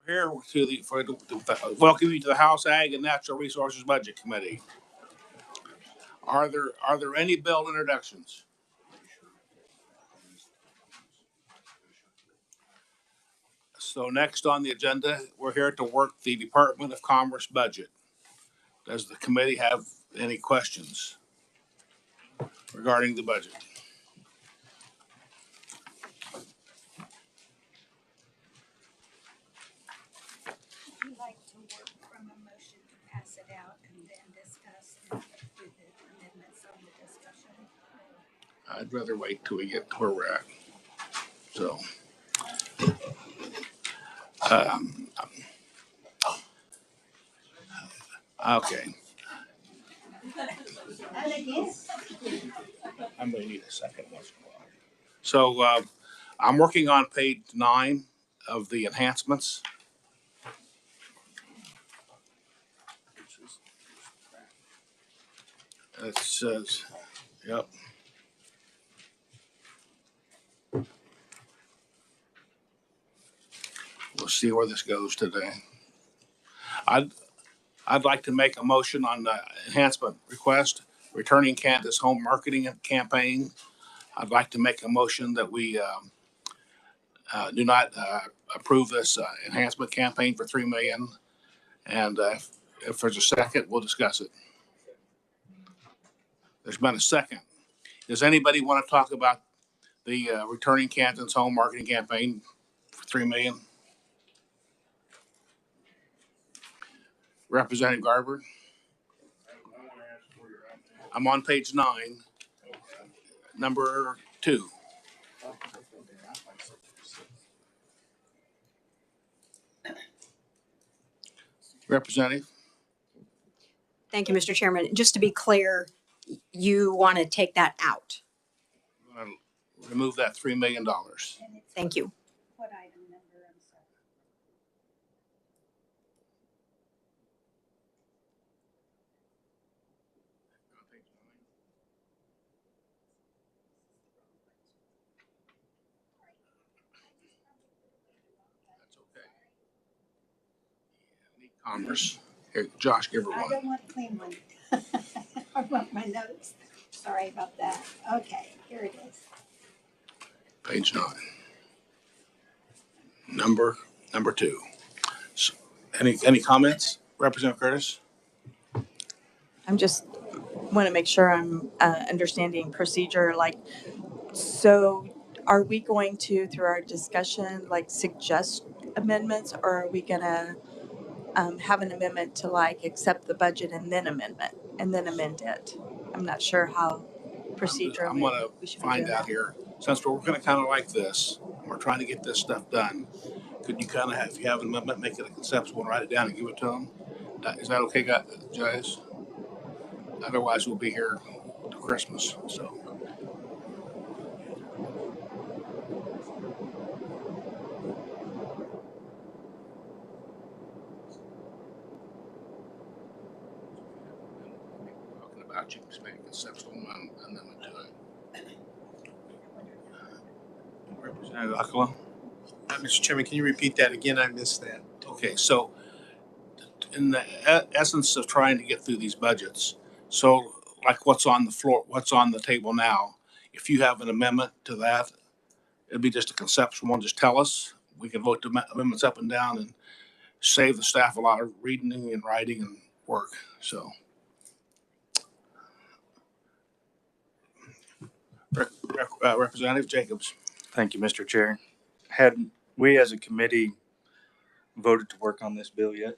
Here to welcome you to the House Ag and Natural Resources Budget Committee. Are there any bill introductions? So next on the agenda, we're here to work the Department of Commerce budget. Does the committee have any questions regarding the budget? Would you like to work from a motion to pass it out and then discuss and do the amendments on the discussion? I'd rather wait till we get to where we're at. So, okay. I'm gonna need a second. So, I'm working on page 9 of the enhancements. It says, yep. We'll see where this goes today. I'd like to make a motion on the enhancement request, returning Kansas home marketing campaign. I'd like to make a motion that we do not approve this enhancement campaign for $3 million. And if there's a second, we'll discuss it. There's been a second. Does anybody want to talk about the returning Kansas home marketing campaign for $3 million? Representative Garber. I'm on page 9, number 2. Representative. Thank you, Mr. Chairman. Just to be clear, you want to take that out. Remove that $3 million. Thank you. What item number? I'm sorry. That's okay. Yeah, Commerce. Here, Josh, give her I one. don't want a clean one. I want my notes. Sorry about that. Okay, here it is. Page 9. Number 2. So, any comments, Representative Curtis? I'm just want to make sure I'm understanding procedure. Like, so are we going to, through our discussion, like suggest amendments, or are we going to have an amendment to like accept the budget and then amend it? I'm not sure how procedurally I'm going we to should be find doing out that. here. Since we're going to kind of like this, we're trying to get this stuff done. Could you kind of, if you have an amendment, make it a conceptual and write it down and give it to them? Is that okay, guys? Otherwise, we'll be here to Christmas. So. Talking about, you can just make a conceptual amendment to it. Representative Akala? Mr. Chairman, can you repeat that again? I missed that. Okay, so in the essence of trying to get through these budgets, so like what's on the floor, what's on the table now, if you have an amendment to that, it'd be just a conceptual one, just tell us. We can vote the amendments up and down and save the staff a lot of reading and writing and work, so. Representative Jacobs. Thank you, Mr. Chair. Had we as a committee voted to work on this bill yet?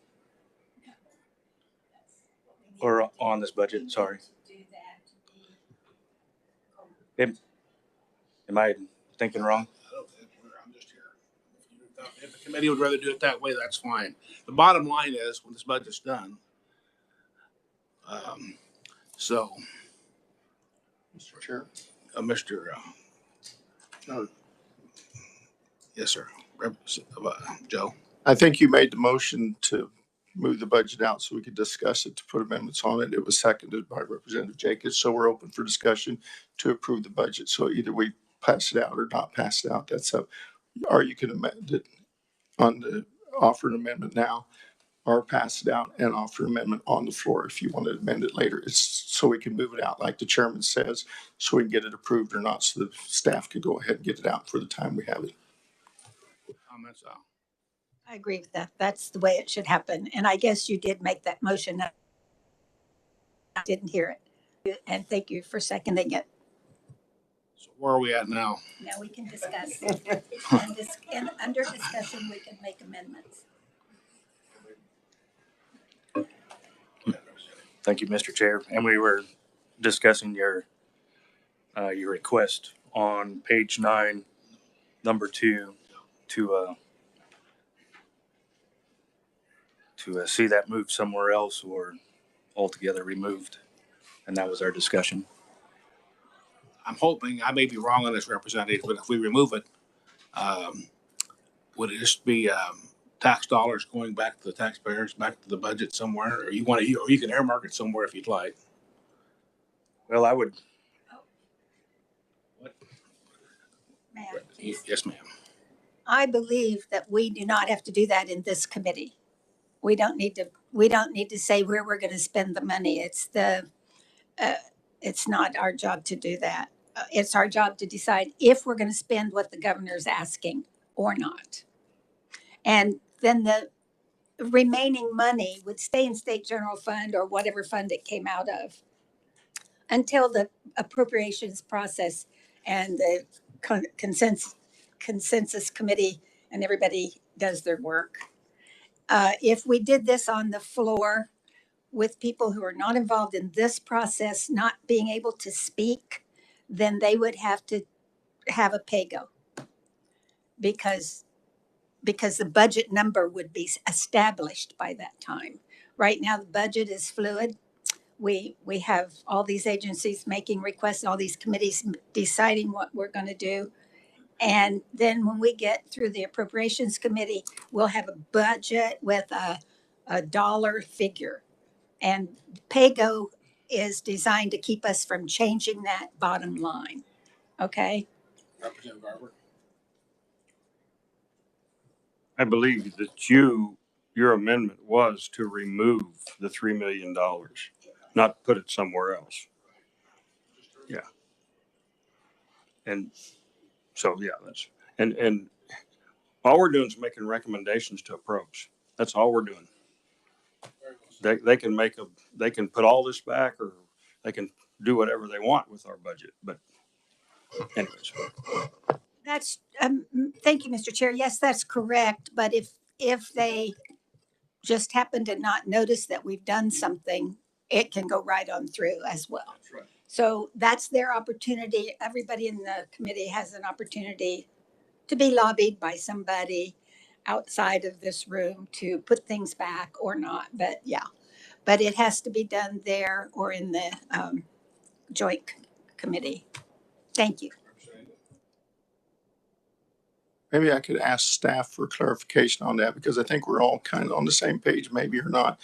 Or on this budget, sorry. Am I thinking wrong? I'm just here. If the committee would rather do it that way, that's fine. The bottom line is, when this budget's done, so. Mr. Chair. No. Yes, sir. Joe. I think you made the motion to move the budget out so we could discuss it, to put amendments on it. It was seconded by Representative Jacobs. So we're open for discussion to approve the budget. So either we pass it out or not pass it out. That's up. Or you can amend it on the offer an amendment now, or pass it out and offer an amendment on the floor if you want to amend it later. It's so we can move it out like the chairman says, so we can get it approved or not, so the staff can go ahead and get it out for the time we have it. Comments? I agree with that. That's the way it should happen. And I guess you did make that motion. I didn't hear it. And thank you for seconding it. So where are we at now? Now we can discuss. And under discussion, we can make amendments. Thank you, Mr. Chair. And we were discussing your request on page 9, number 2, to see that moved somewhere else or altogether removed. And that was our discussion. I'm hoping, I may be wrong on this, Representative, but if we remove it, would it just be tax dollars going back to the taxpayers, back to the budget somewhere? Or you can earmark it somewhere if you'd like. Well, I would, Ma'am, Yes, ma'am. I believe that we do not have to do that in this committee. We don't need to say where we're going to spend the money. It's not our job to do that. It's our job to decide if we're going to spend what the governor's asking or not. And then the remaining money would stay in state general fund or whatever fund it came out of until the appropriations process and the consensus committee and everybody does their work. If we did this on the floor with people who are not involved in this process not being able to speak, then they would have to have a pay-go because the budget number would be established by that time. Right now, the budget is fluid. We have all these agencies making requests, all these committees deciding what we're going to do. And then when we get through the appropriations committee, we'll have a budget with a dollar figure. And PAYGO is designed to keep us from changing that bottom line. Okay? Representative Garber. I believe that your amendment was to remove the $3 million, not put it somewhere else. Yeah. And so, yeah, and all we're doing is making recommendations to approach. That's all we're doing. They can put all this back, or they can do whatever they want with our budget. But anyways. That's, thank you, Mr. Chair. Yes, that's correct. But if they just happen to not notice that we've done something, it can go right on through as well. That's right. So that's their opportunity. Everybody in the committee has an opportunity to be lobbied by somebody outside of this room to put things back or not. But yeah, but it has to be done there or in the joint committee. Thank you. Maybe I could ask staff for clarification on that, because I think we're all kind of on the same page, maybe or not.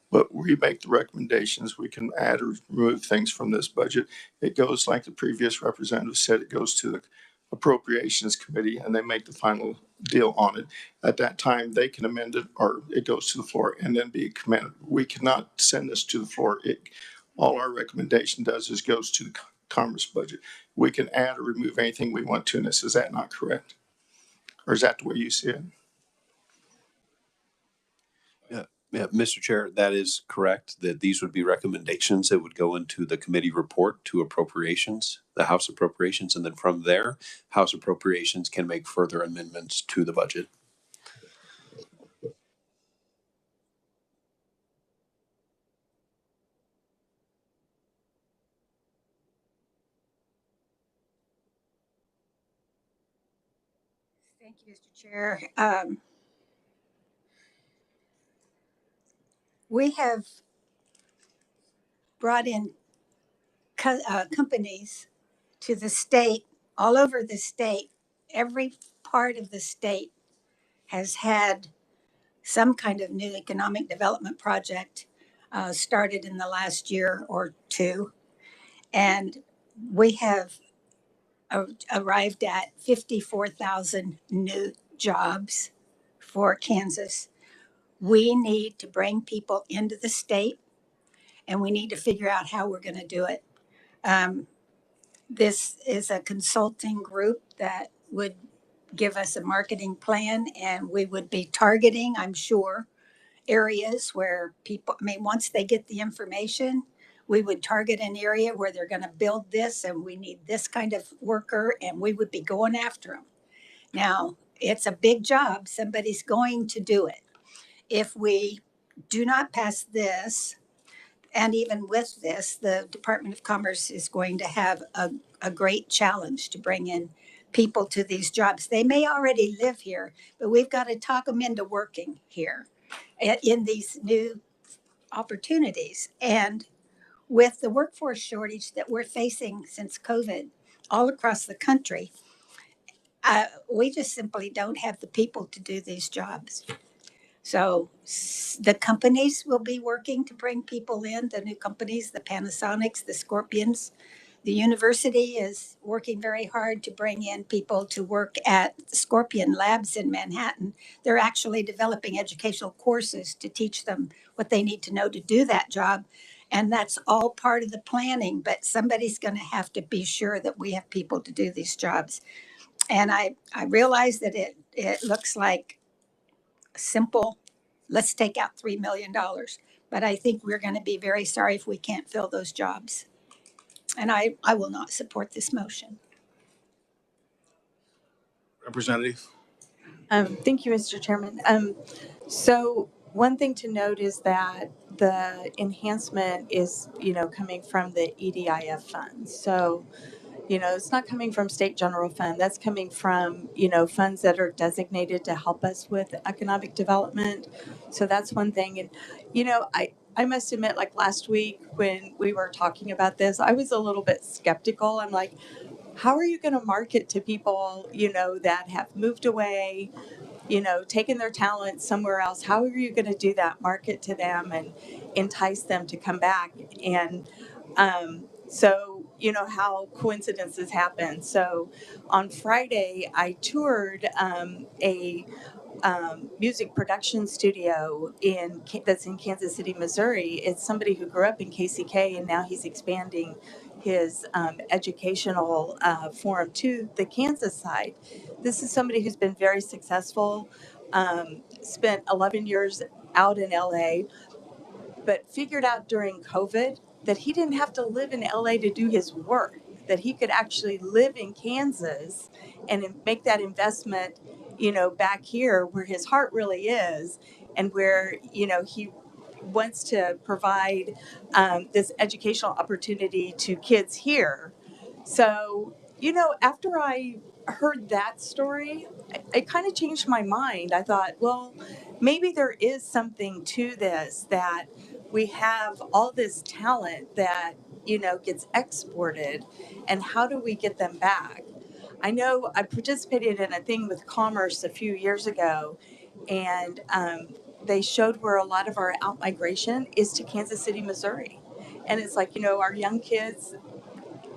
But we make the recommendations, we can add or remove things from this budget. It goes, like the previous representative said, it goes to the appropriations committee and they make the final deal on it. At that time, they can amend it, or it goes to the floor and then be commended. We cannot send this to the floor. All our recommendation does is goes to the Commerce budget. We can add or remove anything we want to in this. Is that not correct? Or is that the way you see it? Yeah, Mr. Chair, that is correct, that these would be recommendations that would go into the committee report to appropriations, the House appropriations, and then from there, House appropriations can make further amendments to the budget. Thank you, Mr. Chair. We have brought in companies to the state, all over the state. Every part of the state has had some kind of new economic development project started in the last year or two. And we have arrived at 54,000 new jobs for Kansas. We need to bring people into the state, and we need to figure out how we're going to do it. This is a consulting group that would give us a marketing plan, and we would be targeting, I'm sure, areas where people, I mean, once they get the information, we would target an area where they're going to build this and we need this kind of worker, and we would be going after them. Now, it's a big job. Somebody's going to do it. If we do not pass this, and even with this, the Department of Commerce is going to have a great challenge to bring in people to these jobs. They may already live here, but we've got to talk them into working here in these new opportunities. And with the workforce shortage that we're facing since COVID all across the country, we just simply don't have the people to do these jobs. So the companies will be working to bring people in, the new companies, the Panasonics, the Scorpions. The university is working very hard to bring in people to work at Scorpion Labs in Manhattan. They're actually developing educational courses to teach them what they need to know to do that job. And that's all part of the planning, but somebody's going to have to be sure that we have people to do these jobs. And I realize that it looks like simple, let's take out $3 million. But I think we're going to be very sorry if we can't fill those jobs. And I will not support this motion. Representative? Thank you, Mr. Chairman. So one thing to note is that the enhancement is, coming from the EDIF fund. So, it's not coming from state general fund. That's coming from, funds that are designated to help us with economic development. So that's one thing. And, I must admit, like last week when we were talking about this, I was a little bit skeptical. I'm like, how are you going to market to people, that have moved away, taken their talent somewhere else? How are you going to do that? Market to them and entice them to come back. And so, how coincidences happen. So on Friday, I toured a music production studio that's in Kansas City, Missouri. It's somebody who grew up in KCK, and now he's expanding his educational forum to the Kansas side. This is somebody who's been very successful, spent 11 years out in LA, but figured out during COVID that he didn't have to live in LA to do his work, that he could actually live in Kansas and make that investment, back here where his heart really is, and where, he wants to provide this educational opportunity to kids here. So, after I heard that story, it kind of changed my mind. I thought, well, maybe there is something to this, that we have all this talent that, gets exported, and how do we get them back? I know I participated in a thing with Commerce a few years ago, and they showed where a lot of our outmigration is to Kansas City, Missouri. And it's like, our young kids,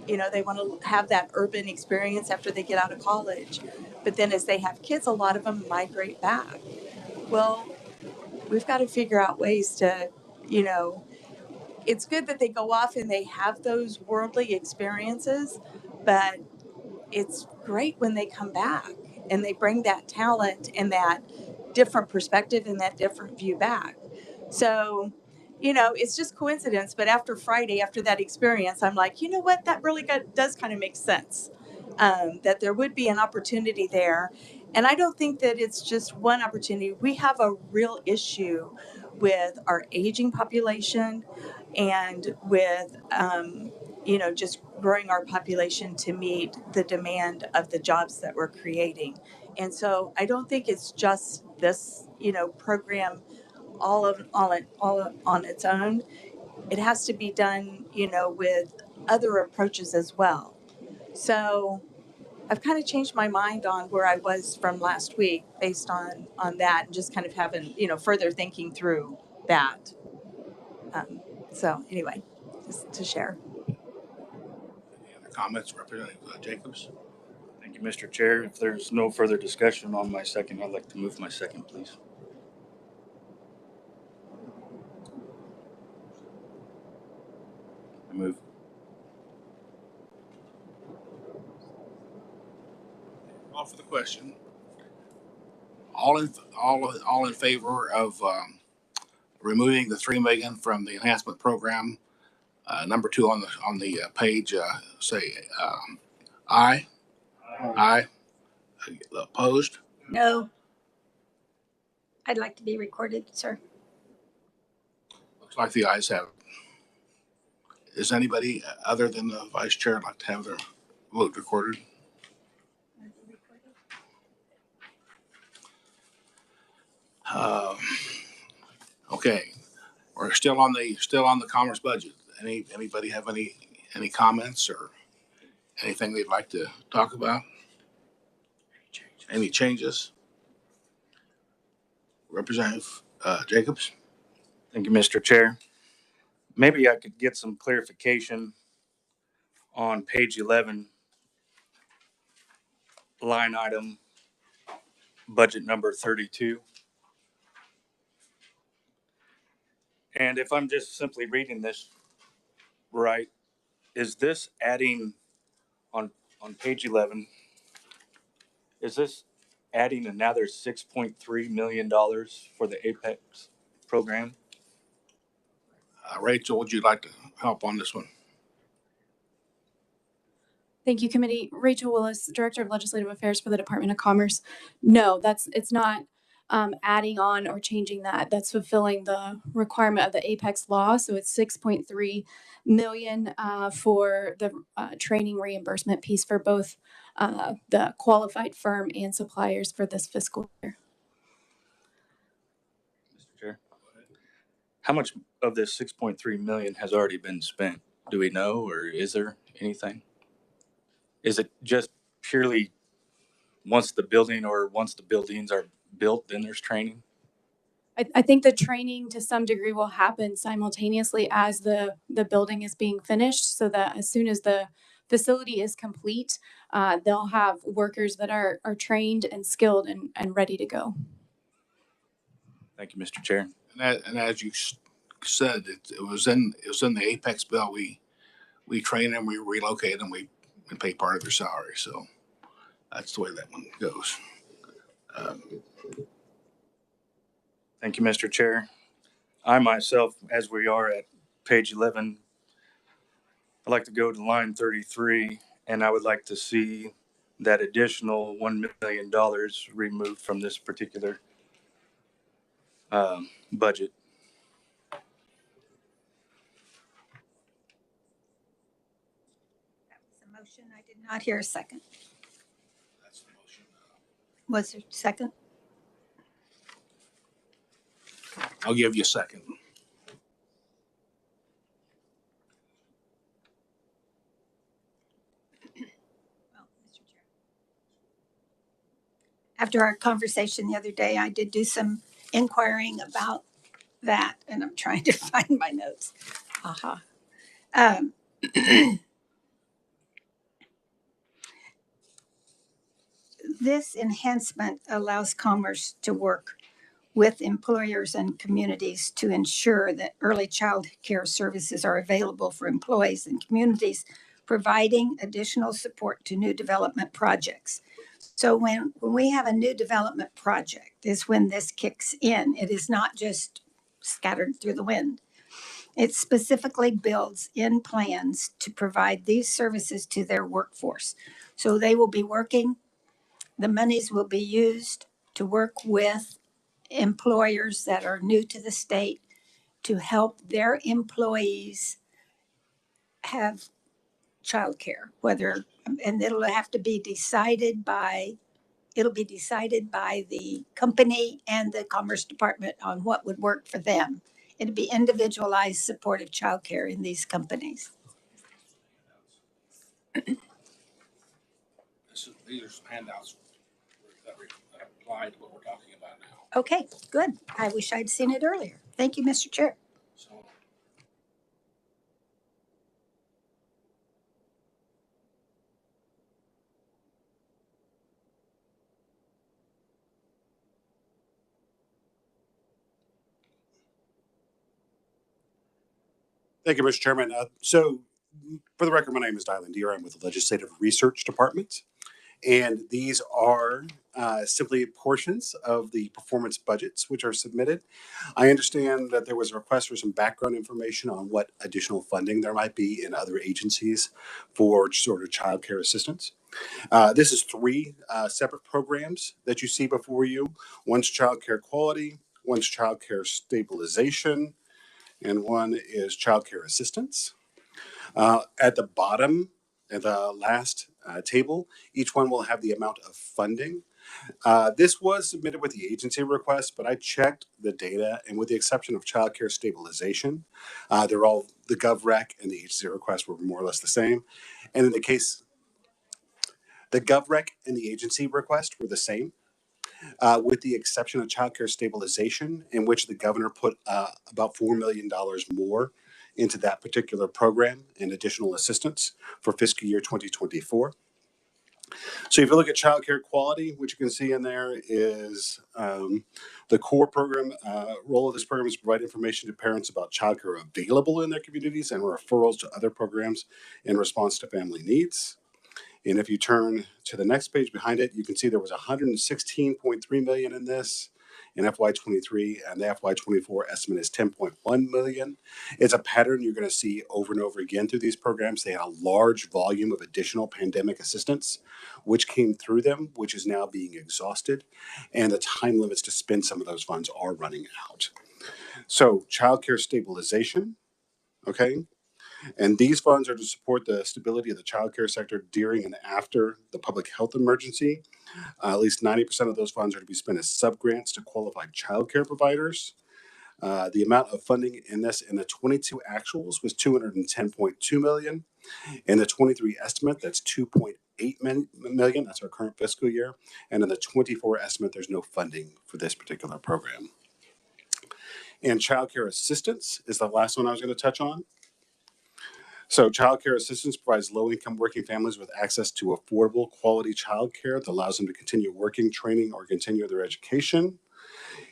they want to have that urban experience after they get out of college. But then as they have kids, a lot of them migrate back. Well, we've got to figure out ways to, it's good that they go off and they have those worldly experiences, but it's great when they come back and they bring that talent and that different perspective and that different view back. So, it's just coincidence. But after Friday, after that experience, I'm like, you know what? That really does kind of make sense. That there would be an opportunity there. And I don't think that it's just one opportunity. We have a real issue with our aging population and with, just growing our population to meet the demand of the jobs that we're creating. And so I don't think it's just this, program all on its own. It has to be done, with other approaches as well. So I've kind of changed my mind on where I was from last week based on that, and just kind of having, further thinking through that. So anyway, just to share. Any other comments, Representative Jacobs? Thank you, Mr. Chair. If there's no further discussion on my second, I'd like to move my second, please. I move. Call for the question. All in favor of removing the 3 million from the enhancement program, number 2 on the page, say aye. Aye. Opposed? No. I'd like to be recorded, sir. Looks like the ayes have it. Is anybody other than the vice chair like to have their vote recorded? Okay, we're still on the commerce budget. Anybody have any comments or anything they'd like to talk about? Any changes? Representative Jacobs? Thank you, Mr. Chair. Maybe I could get some clarification on page 11, line item, budget number 32. And if I'm just simply reading this right, is this adding on page 11, is this adding another $6.3 million for the Apex program? Rachel, would you like to help on this one? Thank you, committee. Rachel Willis, Director of Legislative Affairs for the Department of Commerce. No, it's not adding on or changing that. That's fulfilling the requirement of the Apex law. So it's 6.3 million for the training reimbursement piece for both the qualified firm and suppliers for this fiscal year. Mr. Chair, how much of this 6.3 million has already been spent? Do we know, or is there anything? Is it just purely once the buildings are built, then there's training? I think the training to some degree will happen simultaneously as the building is being finished, so that as soon as the facility is complete, they'll have workers that are trained and skilled and ready to go. Thank you, Mr. Chair. And as you said, it was in the Apex bill. We train them, we relocate them, we pay part of their salary. So that's the way that one goes. Thank you, Mr. Chair. I myself, as we are at page 11, I'd like to go to line 33, and I would like to see that additional $1 million removed from this particular budget. That was a motion. I did not hear a second. That's the motion. Was there a second? I'll give you a second. Well, Mr. Chair. After our conversation the other day, I did do some inquiring about that, and I'm trying to find my notes. Aha. This enhancement allows Commerce to work with employers and communities to ensure that early child care services are available for employees and communities, providing additional support to new development projects. So when we have a new development project is when this kicks in. It is not just scattered through the wind. It specifically builds in plans to provide these services to their workforce. So they will be working, the monies will be used to work with employers that are new to the state to help their employees have childcare, and it'll have to be decided by the company and the Commerce Department on what would work for them. It'd be individualized supportive childcare in these companies. These are some handouts that apply to what we're talking about now. Okay, good. I wish I'd seen it earlier. Thank you, Mr. Chair. So Thank you, Mr. Chairman. So, for the record, my name is Dylan Deere. I'm with the Legislative Research Department, and these are simply portions of the performance budgets which are submitted. I understand that there was a request for some background information on what additional funding there might be in other agencies for sort of childcare assistance. This is three separate programs that you see before you. One's childcare quality, one's childcare stabilization, and one is childcare assistance. At the bottom, at the last table, each one will have the amount of funding. This was submitted with the agency request, but I checked the data, and with the exception of childcare stabilization, they're all the GovRec and the agency request were more or less the same. And in the case, the GovRec and the agency request were the same. With the exception of childcare stabilization, in which the governor put about $4 million more into that particular program and additional assistance for fiscal year 2024. So if you look at childcare quality, what you can see in there is the core program, role of this program is to provide information to parents about childcare available in their communities and referrals to other programs in response to family needs. And if you turn to the next page behind it, you can see there was 116.3 million in this in FY23, and the FY24 estimate is 10.1 million. It's a pattern you're going to see over and over again through these programs. They had a large volume of additional pandemic assistance, which came through them, which is now being exhausted, and the time limits to spend some of those funds are running out. So, childcare stabilization, okay? And these funds are to support the stability of the childcare sector during and after the public health emergency. At least 90% of those funds are to be spent as subgrants to qualified childcare providers. The amount of funding in this in the 22 actuals was 210.2 million. In the 23 estimate, that's 2.8 million. That's our current fiscal year. And in the 24 estimate, there's no funding for this particular program. And childcare assistance is the last one I was going to touch on. So childcare assistance provides low-income working families with access to affordable, quality childcare that allows them to continue working, training, or continue their education.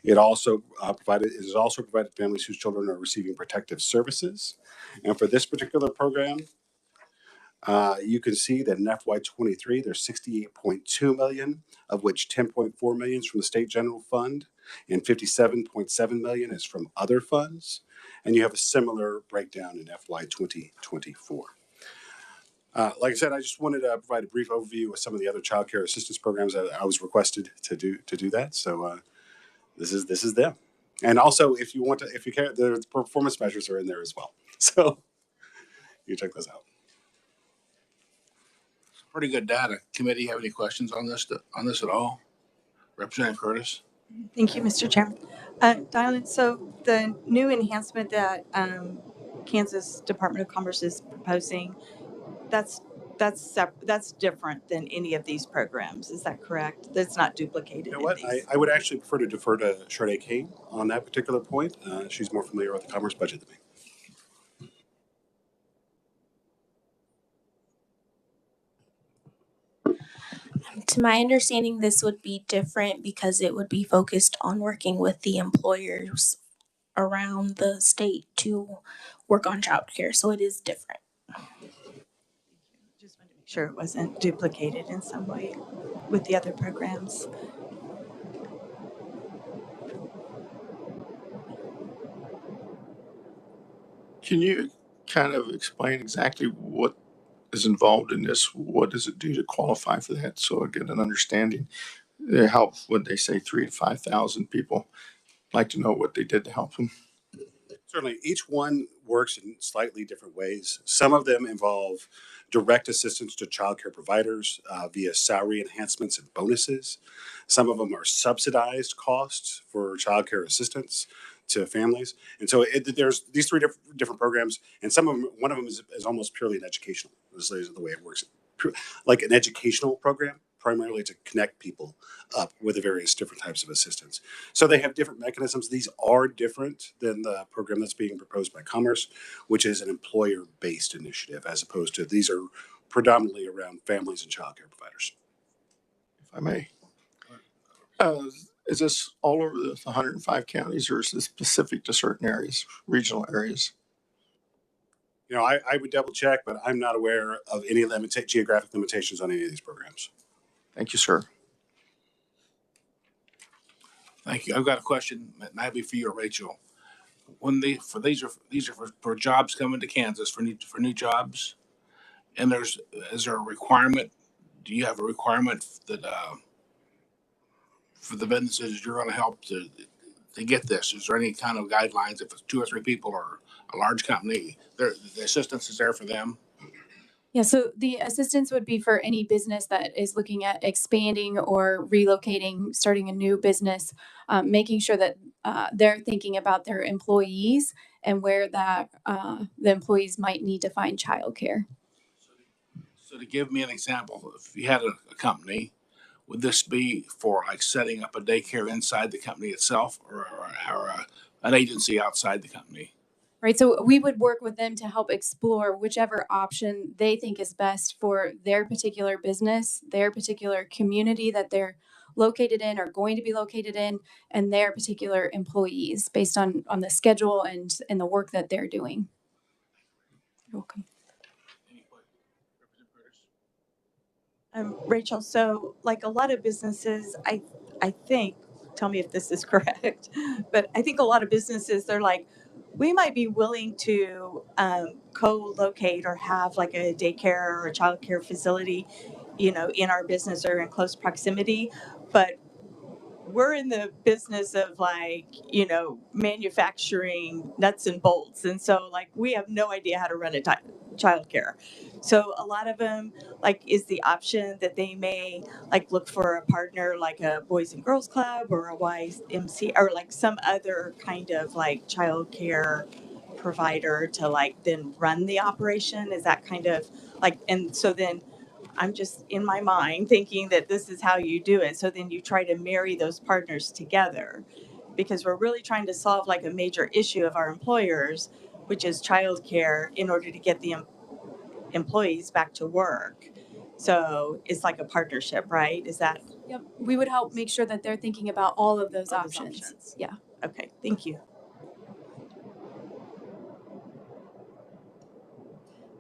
It also is also provided to families whose children are receiving protective services. And for this particular program, you can see that in FY23, there's 68.2 million, of which 10.4 million is from the state general fund, and 57.7 million is from other funds. And you have a similar breakdown in FY 2024. Like I said, I just wanted to provide a brief overview of some of the other child care assistance programs that I was requested to do that. So this is them. And also, if you care, the performance measures are in there as well. So you check those out. Pretty good data. Committee have any questions on this at all? Representative Curtis? Thank you, Mr. Chairman. Dylan, so the new enhancement that Kansas Department of Commerce is proposing, that's different than any of these programs. Is that correct? That's not duplicated. You know what? I would actually prefer to defer to Sade Kane on that particular point. She's more familiar with the commerce budget than me. To my understanding, this would be different because it would be focused on working with the employers around the state to work on childcare. So it is different. Just wanted to make sure it wasn't duplicated in some way with the other programs. Can you kind of explain exactly what is involved in this? What does it do to qualify for that? So I get an understanding. How would they say 3,000 to 5,000 people? Like to know what they did to help them. Certainly, each one works in slightly different ways. Some of them involve direct assistance to childcare providers via salary enhancements and bonuses. Some of them are subsidized costs for childcare assistance to families. And so there's these three different programs, and one of them is almost purely an educational. This is the way it works, like an educational program, primarily to connect people up with the various different types of assistance. So they have different mechanisms. These are different than the program that's being proposed by Commerce, which is an employer-based initiative, as opposed to these are predominantly around families and child care providers. If I may. Is this all over the 105 counties, or is this specific to certain areas, regional areas? You know, I would double check, but I'm not aware of any geographic limitations on any of these programs. Thank you, sir. Thank you. I've got a question that might be for you or Rachel. When these are for jobs coming to Kansas for new jobs, and is there a requirement? Do you have a requirement that for the businesses you're going to help to get this? Is there any kind of guidelines if it's 2 or 3 people or a large company? The assistance is there for them. Yeah, so the assistance would be for any business that is looking at expanding or relocating, starting a new business, making sure that they're thinking about their employees and where that the employees might need to find childcare. So to give me an example, if you had a company, would this be for like setting up a daycare inside the company itself or an agency outside the company? Right, so we would work with them to help explore whichever option they think is best for their particular business, their particular community that they're located in or going to be located in, and their particular employees based on the schedule and the work that they're doing. You're welcome. Rachel, so like a lot of businesses, I think, tell me if this is correct, but I think a lot of businesses, they're like, we might be willing to co-locate or have like a daycare or a childcare facility, you know, in our business or in close proximity, but we're in the business of like, you know, manufacturing nuts and bolts. And so like, we have no idea how to run a childcare. So a lot of them like is the option that they may like look for a partner like a Boys and Girls Club or a YMCA or like some other kind of like childcare provider to like then run the operation. Is that kind of like, and so then I'm just in my mind thinking that this is how you do it. So then you try to marry those partners together because we're really trying to solve like a major issue of our employers, which is childcare in order to get the employees back to work. So it's like a partnership, right? Is that? Yep, we would help make sure that they're thinking about all of those All options. those options. Yeah. Okay, thank you.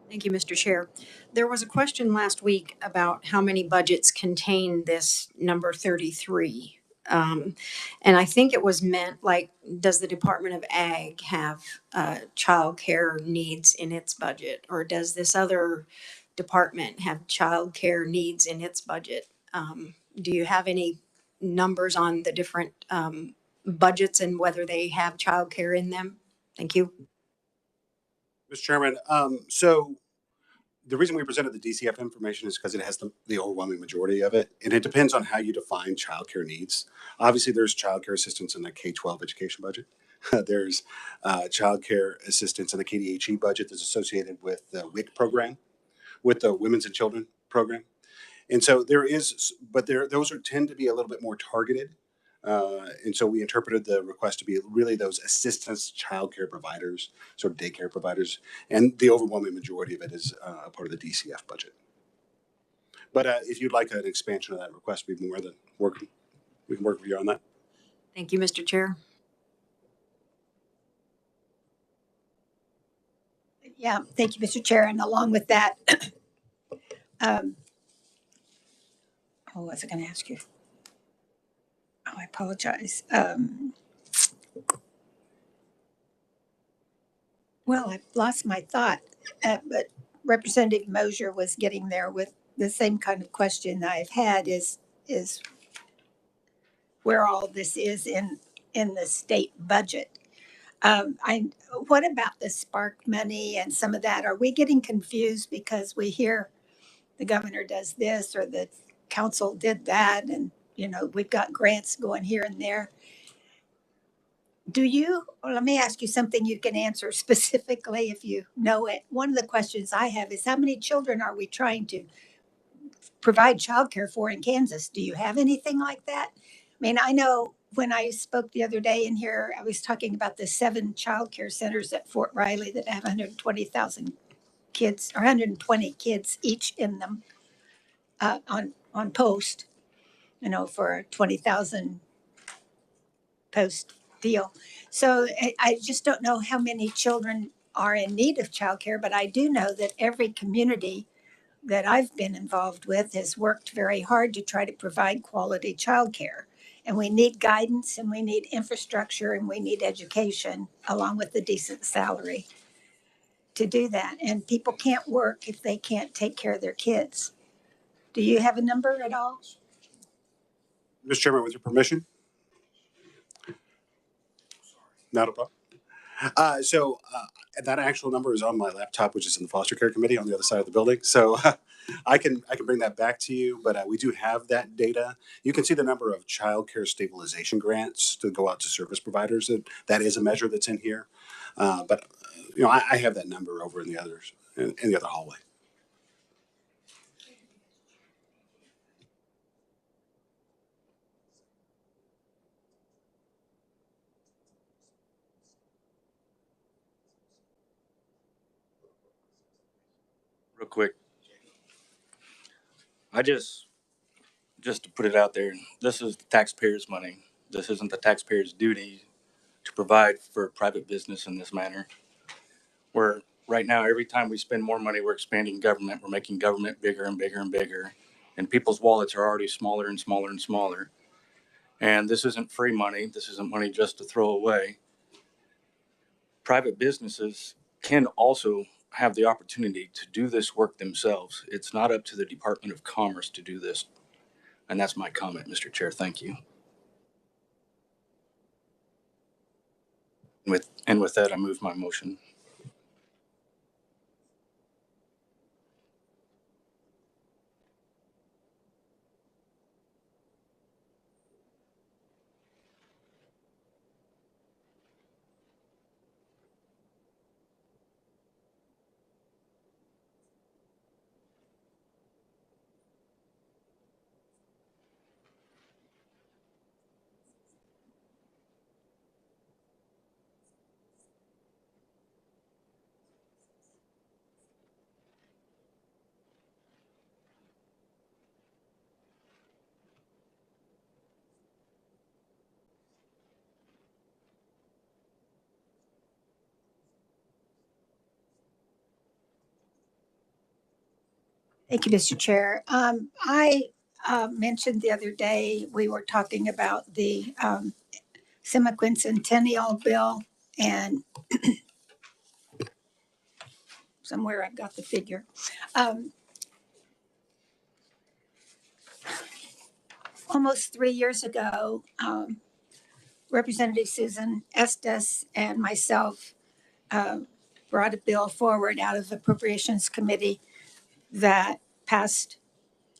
Thank you, Mr. Chair. There was a question last week about how many budgets contain this number 33. And I think it was meant like, does the Department of Ag have childcare needs in its budget? Or does this other department have childcare needs in its budget? Do you have any numbers on the different budgets and whether they have childcare in them? Thank you. Mr. Chairman, so the reason we presented the DCF information is because it has the overwhelming majority of it, and it depends on how you define childcare needs. Obviously, there's childcare assistance in the K-12 education budget. There's childcare assistance in the KDHE budget that's associated with the WIC program, with the Women's and Children program. And so there is, but those tend to be a little bit more targeted. And so we interpreted the request to be really those assistance childcare providers, sort of daycare providers, and the overwhelming majority of it is a part of the DCF budget. But if you'd like an expansion of that request, we'd be more than working. We can work with you on that. Thank you, Mr. Chair. Yeah, thank you, Mr. Chair. And along with that, what was I going to ask you? Oh, I apologize. Well, I lost my thought, but Representative Mosier was getting there with the same kind of question I've had is where all this is in the state budget. What about the spark money and some of that? Are we getting confused because we hear the governor does this or the council did that, and we've got grants going here and there? Let me ask you something you can answer specifically if you know it. One of the questions I have is how many children are we trying to provide childcare for in Kansas? Do you have anything like that? I mean, I know when I spoke the other day in here, I was talking about the 7 childcare centers at Fort Riley that have 120,000 kids or 120 kids each in them on post, for a 20,000 post deal. So I just don't know how many children are in need of childcare, but I do know that every community that I've been involved with has worked very hard to try to provide quality childcare. And we need guidance and we need infrastructure and we need education along with a decent salary to do that. And people can't work if they can't take care of their kids. Do you have a number at all? Mr. Chairman, with your permission, not a problem. That actual number is on my laptop, which is in the foster care committee on the other side of the building. So I can bring that back to you, but we do have that data. You can see the number of child care stabilization grants to go out to service providers. That is a measure that's in here. But I have that number over in the others in the other hallway. Real quick, I just to put it out there, this is the taxpayers' money. This isn't the taxpayers' duty to provide for private business in this manner. Where right now, every time we spend more money, we're expanding government. We're making government bigger and bigger and bigger, and people's wallets are already smaller and smaller and smaller. And this isn't free money. This isn't money just to throw away. Private businesses can also have the opportunity to do this work themselves. It's not up to the Department of Commerce to do this. And that's my comment, Mr. Chair. Thank you. With that, I move my motion. Thank you, Mr. Chair. I mentioned the other day, we were talking about the semi-quincentennial bill, and somewhere I've got the figure. Almost 3 years ago, Representative Susan Estes and myself brought a bill forward out of the Appropriations Committee that passed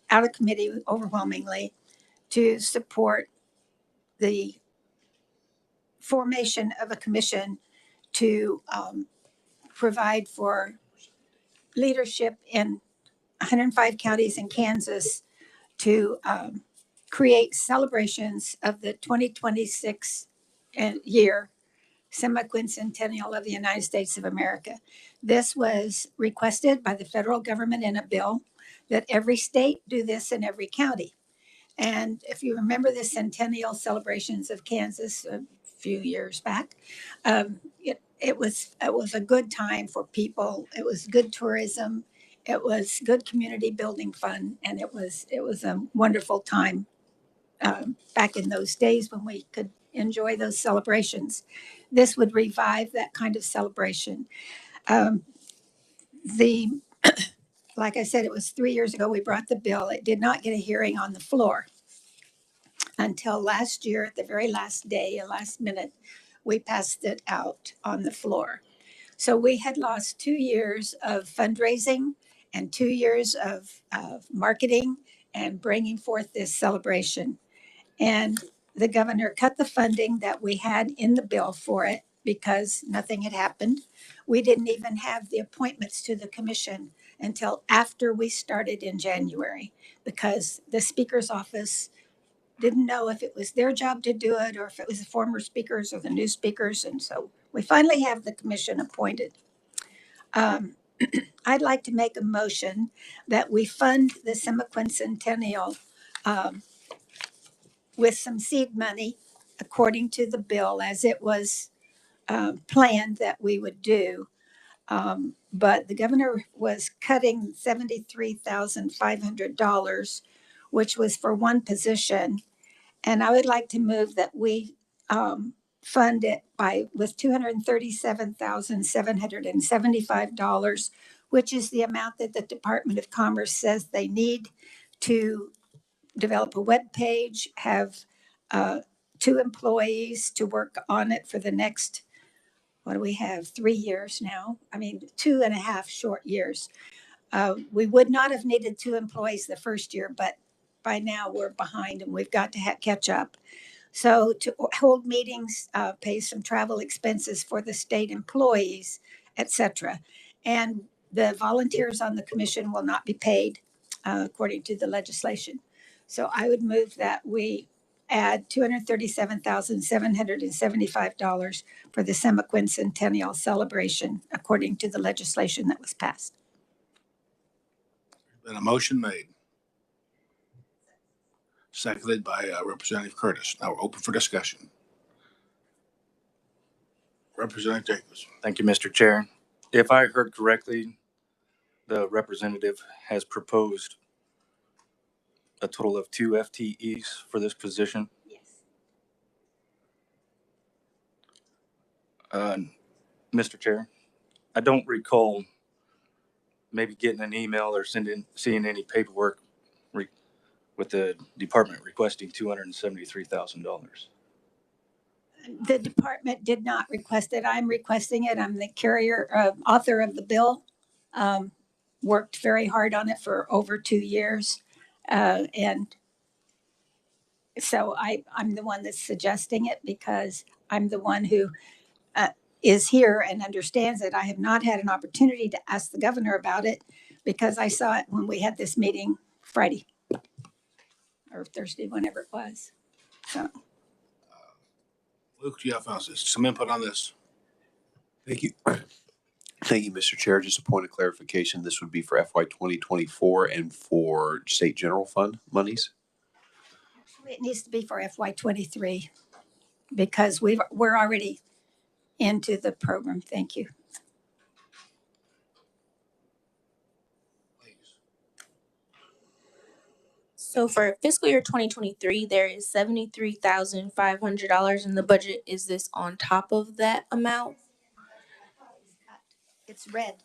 out of committee overwhelmingly to support the formation of a commission to provide for leadership in 105 counties in Kansas to create celebrations of the 2026 year semi-quincentennial of the United States of America. This was requested by the federal government in a bill that every state do this in every county. And if you remember the centennial celebrations of Kansas a few years back, it was a good time for people. It was good tourism. It was good community building fun, and it was a wonderful time back in those days when we could enjoy those celebrations. This would revive that kind of celebration. The like I said, it was 3 years ago we brought the bill. It did not get a hearing on the floor until last year, at the very last day, last minute, we passed it out on the floor. So we had lost 2 years of fundraising and 2 years of marketing and bringing forth this celebration. And the governor cut the funding that we had in the bill for it because nothing had happened. We didn't even have the appointments to the commission until after we started in January because the speaker's office didn't know if it was their job to do it or if it was the former speakers or the new speakers. And so we finally have the commission appointed. I'd like to make a motion that we fund the semi-quincentennial with some seed money according to the bill as it was planned that we would do. But the governor was cutting $73,500, which was for one position. And I would like to move that we fund it with $237,775, which is the amount that the Department of Commerce says they need to develop a web page, have 2 employees to work on it for the next, what do we have, 3 years now? I mean, 2.5 short years. We would not have needed 2 employees the first year, but by now we're behind and we've got to catch up. So to hold meetings, pay some travel expenses for the state employees, et cetera. And the volunteers on the commission will not be paid according to the legislation. So I would move that we add $237,775 for the semi-quincentennial celebration according to the legislation that was passed. Been a motion made. Seconded by Representative Curtis. Now we're open for discussion. Representative Jacobs. Thank you, Mr. Chair. If I heard correctly, the representative has proposed a total of 2 FTEs for this position. Yes. Mr. Chair, I don't recall maybe getting an email or seeing any paperwork with the department requesting $273,000. The department did not request it. I'm requesting it. I'm the author of the bill. Worked very hard on it for over 2 years. And so I'm the one that's suggesting it because I'm the one who is here and understands it. I have not had an opportunity to ask the governor about it because I saw it when we had this meeting Friday or Thursday, whenever it was. So. Luke, do you have some input on this? Thank you. Thank you, Mr. Chair. Just a point of clarification. This would be for FY 2024 and for state general fund monies. It needs to be for FY 23 because we're already into the program. Thank you. So for fiscal year 2023, there is $73,500 in the budget. Is this on top of that amount? It's red.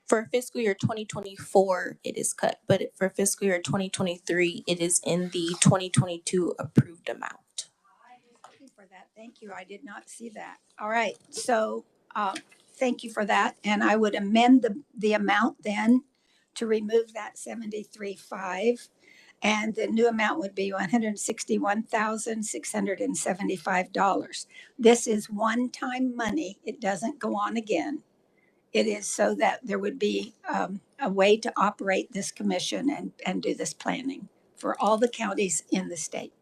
For fiscal year 2024, it is cut, but for fiscal year 2023, it is in the 2022 approved amount. For that. Thank you. I did not see that. All right. So thank you for that. And I would amend the amount then to remove that 73.5. And the new amount would be $161,675. This is one-time money. It doesn't go on again. It is so that there would be a way to operate this commission and do this planning for all the counties in the state.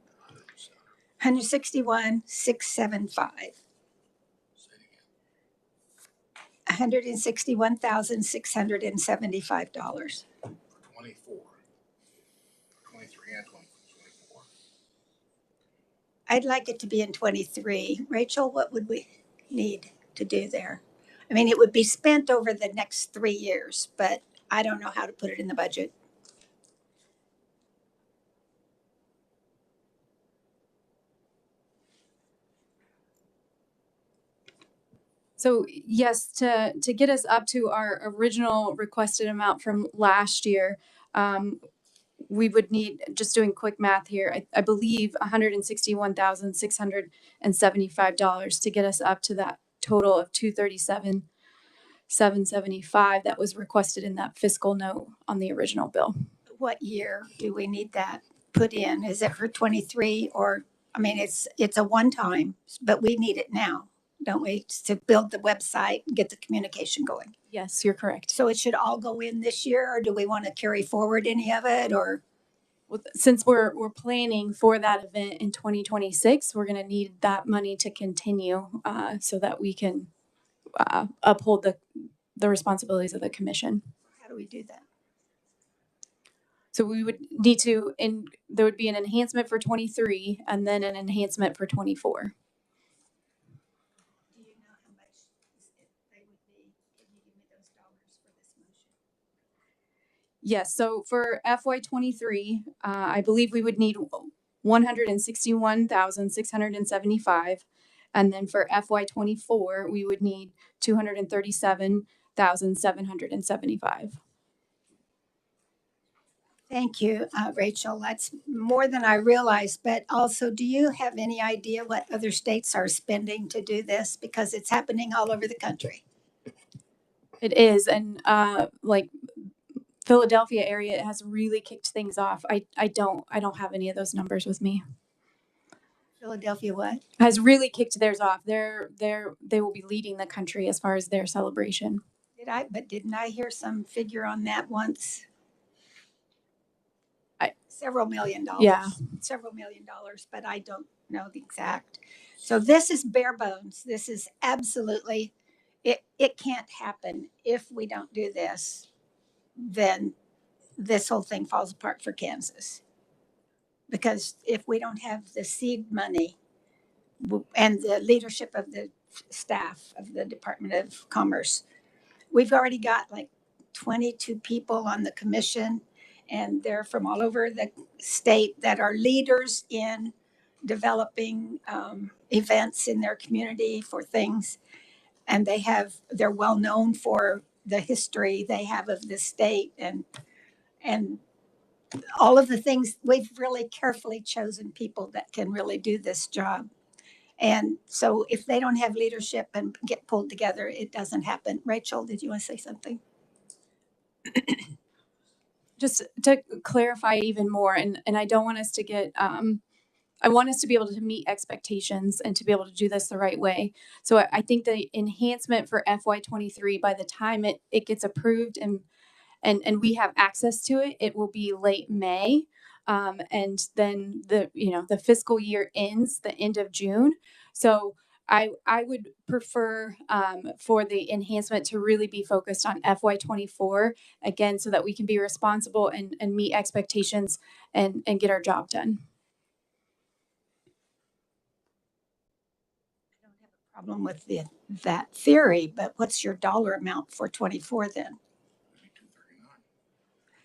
$161,675. $161,675. 24, 23 and 24. I'd like it to be in 23. Rachel, what would we need to do there? I mean, it would be spent over the next 3 years, but I don't know how to put it in the budget. So yes, to get us up to our original requested amount from last year, we would need, just doing quick math here, I believe $161,675 to get us up to that total of $237,775 that was requested in that fiscal note on the original bill. What year do we need that put in? Is it for 23 or, I mean, it's a one-time, but we need it now, don't we? To build the website and get the communication going. Yes, you're correct. So it should all go in this year, or do we want to carry forward any of it, or? Well, since we're planning for that event in 2026, we're going to need that money to continue so that we can uphold the responsibilities of the commission. How do we do that? So we would need to, there would be an enhancement for 23 and then an enhancement for 24. Do you know how much they would be? Can you give me the Yes, so for FY '23, I believe we would need 161,675. And then for FY '24, we would need 237,775. Thank you, Rachel. That's more than I realized, but also, do you have any idea what other states are spending to do this? Because it's happening all over the country. It is, and like Philadelphia area, it has really kicked things off. I don't have any of those numbers with me. Philadelphia what? Has really kicked theirs off. They will be leading the country as far as their celebration. Didn't I hear some figure on that once? Several million dollars. Yeah. Several $1 million, but I don't know the exact. So this is bare bones. This is absolutely, it can't happen. If we don't do this, then this whole thing falls apart for Kansas. Because if we don't have the seed money and the leadership of the staff of the Department of Commerce, we've already got like 22 people on the commission, and they're from all over the state that are leaders in developing events in their community for things. And they're well known for the history they have of the state and all of the things. We've really carefully chosen people that can really do this job. And so if they don't have leadership and get pulled together, it doesn't happen. Rachel, did you want to say something? Just to clarify even more, and I don't want us to get, I want us to be able to meet expectations and to be able to do this the right way. So I think the enhancement for FY '23, by the time it gets approved and we have access to it, it will be late May. And then the fiscal year ends the end of June. So I would prefer for the enhancement to really be focused on FY '24 again, so that we can be responsible and meet expectations and get our job done. I don't have a problem with that theory, but what's your dollar amount for 24 then?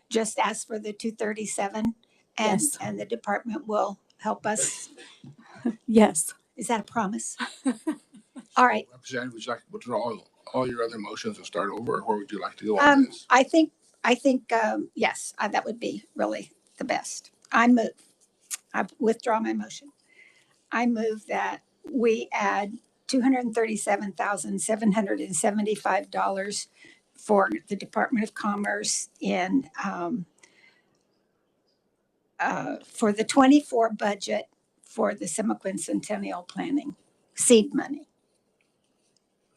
Just ask for the 237 and, Yes. and the department will help us. Yes. Is that a promise? All right. Representative, would you like to withdraw all your other motions and start over, or where would you like to go on this? I think, yes, that would be really the best. I withdraw my motion. I move that we add $237,775 for the Department of Commerce for the 24 budget for the semi-quincentennial planning seed money.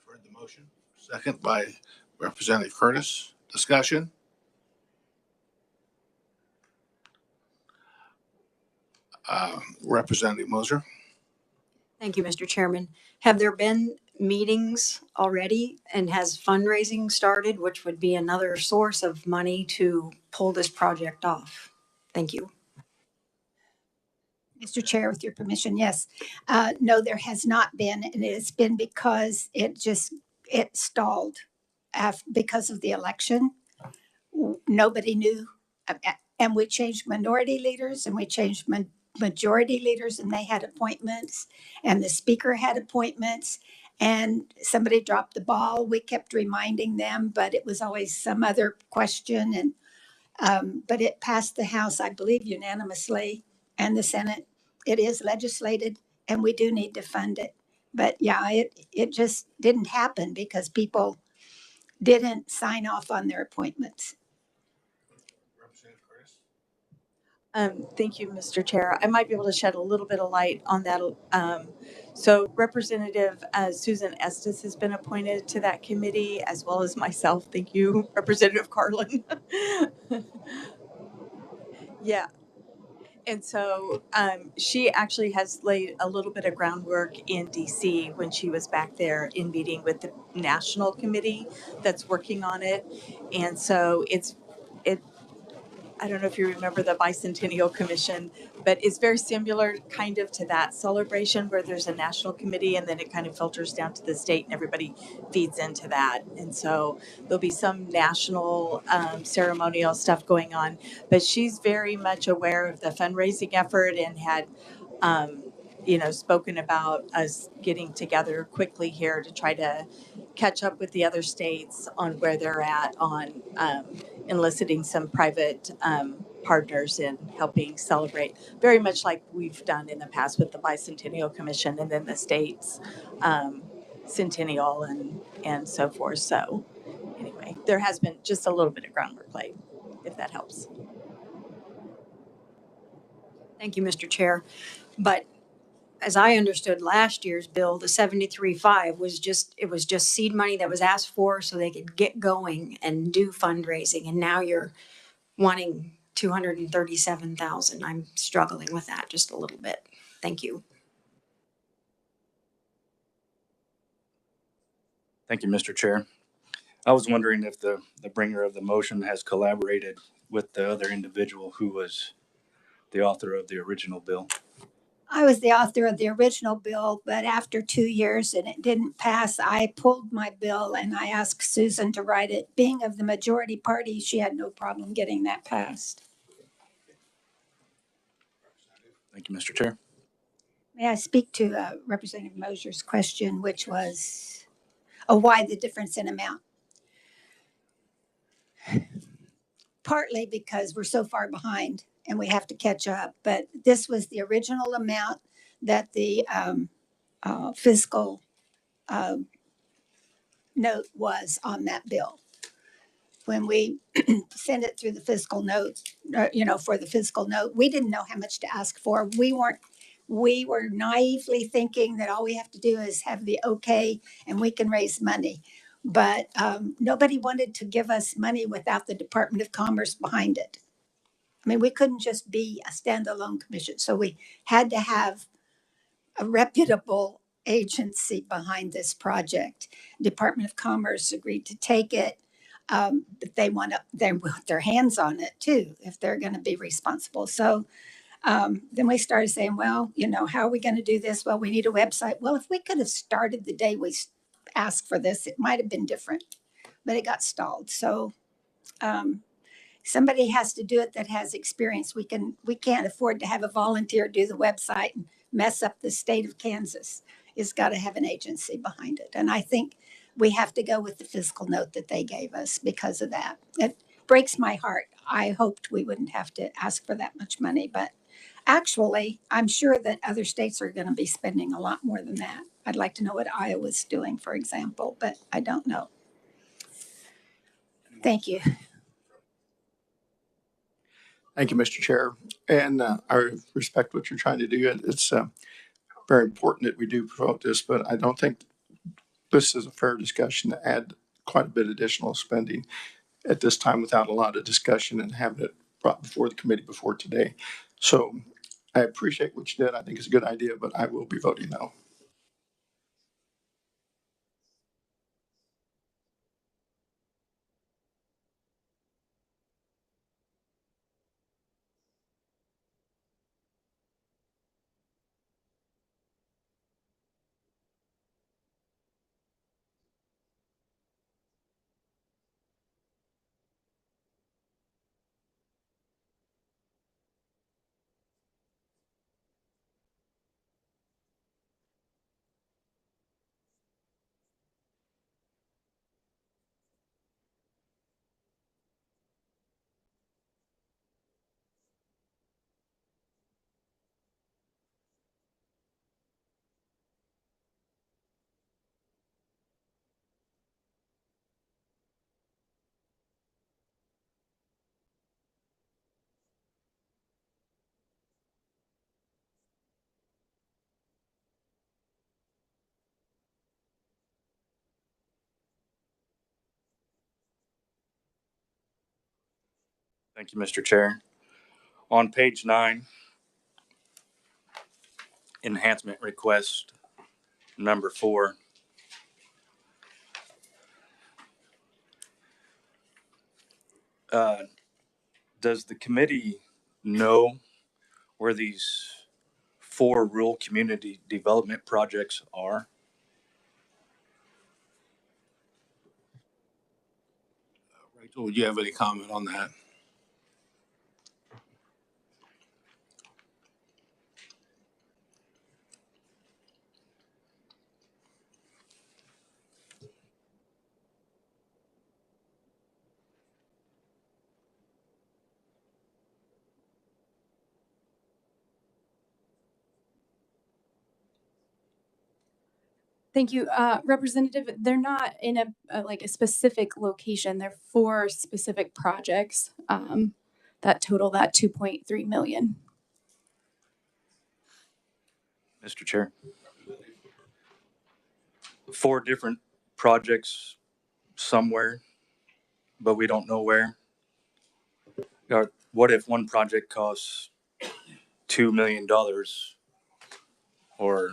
Heard the motion. Second by Representative Curtis. Discussion. Representative Moser. Thank you, Mr. Chairman. Have there been meetings already, and has fundraising started, which would be another source of money to pull this project off? Thank you. Mr. Chair, with your permission, yes. No, there has not been, and it's been because it stalled because of the election. Nobody knew, and we changed minority leaders and we changed majority leaders, and they had appointments, and the speaker had appointments, and somebody dropped the ball. We kept reminding them, but it was always some other question, and but it passed the House, I believe, unanimously, and the Senate. It is legislated, and we do need to fund it. But yeah, it just didn't happen because people didn't sign off on their appointments. Representative Curtis. Thank you, Mr. Chair. I might be able to shed a little bit of light on that. So Representative Susan Estes has been appointed to that committee, as well as myself. Thank you, Representative Carlin. Yeah. And so she actually has laid a little bit of groundwork in DC when she was back there in meeting with the national committee that's working on it. And so I don't know if you remember the Bicentennial Commission, but it's very similar kind of to that celebration where there's a national committee and then it kind of filters down to the state and everybody feeds into that. And so there'll be some national ceremonial stuff going on, but she's very much aware of the fundraising effort and had, spoken about us getting together quickly here to try to catch up with the other states on where they're at on enlisting some private partners in helping celebrate, very much like we've done in the past with the Bicentennial Commission and then the state's centennial and so forth. So anyway, there has been just a little bit of groundwork laid, if that helps. Thank you, Mr. Chair. But as I understood last year's bill, the 73.5 was just seed money that was asked for so they could get going and do fundraising. And now you're wanting 237,000. I'm struggling with that just a little bit. Thank you. Thank you, Mr. Chair. I was wondering if the bringer of the motion has collaborated with the other individual who was the author of the original bill. I was the author of the original bill, but after 2 years and it didn't pass, I pulled my bill and I asked Susan to write it. Being of the majority party, she had no problem getting that passed. Thank you, Mr. Chair. May I speak to Representative Mosier's question, which was, why the difference in amount? Partly because we're so far behind and we have to catch up, but this was the original amount that the fiscal note was on that bill. When we sent it through the fiscal note, for the fiscal note, we didn't know how much to ask for. We were naively thinking that all we have to do is have the okay and we can raise money. But nobody wanted to give us money without the Department of Commerce behind it. I mean, we couldn't just be a standalone commission. So we had to have a reputable agency behind this project. Department of Commerce agreed to take it. But they want their hands on it too, if they're going to be responsible. So then we started saying, well, how are we going to do this? Well, we need a website. Well, if we could have started the day we asked for this, it might have been different, but it got stalled. So somebody has to do it that has experience. We can't afford to have a volunteer do the website and mess up the state of Kansas. It's got to have an agency behind it. And I think we have to go with the fiscal note that they gave us because of that. It breaks my heart. I hoped we wouldn't have to ask for that much money, but actually, I'm sure that other states are going to be spending a lot more than that. I'd like to know what Iowa's doing, for example, but I don't know. Thank you. Thank you, Mr. Chair. And I respect what you're trying to do. It's very important that we do promote this, but I don't think this is a fair discussion to add quite a bit additional spending at this time without a lot of discussion and having it brought before the committee before today. So I appreciate what you did. I think it's a good idea, but I will be voting no. Thank you, Mr. Chair. On page 9, enhancement request number 4. Does the committee know where these 4 rural community development projects are? Rachel, would you have any comment on that? Thank you, Representative. They're not in a specific location. They're for specific projects that total that 2.3 million. Mr. Chair. 4 different projects somewhere, but we don't know where. Or what if one project costs $2 million or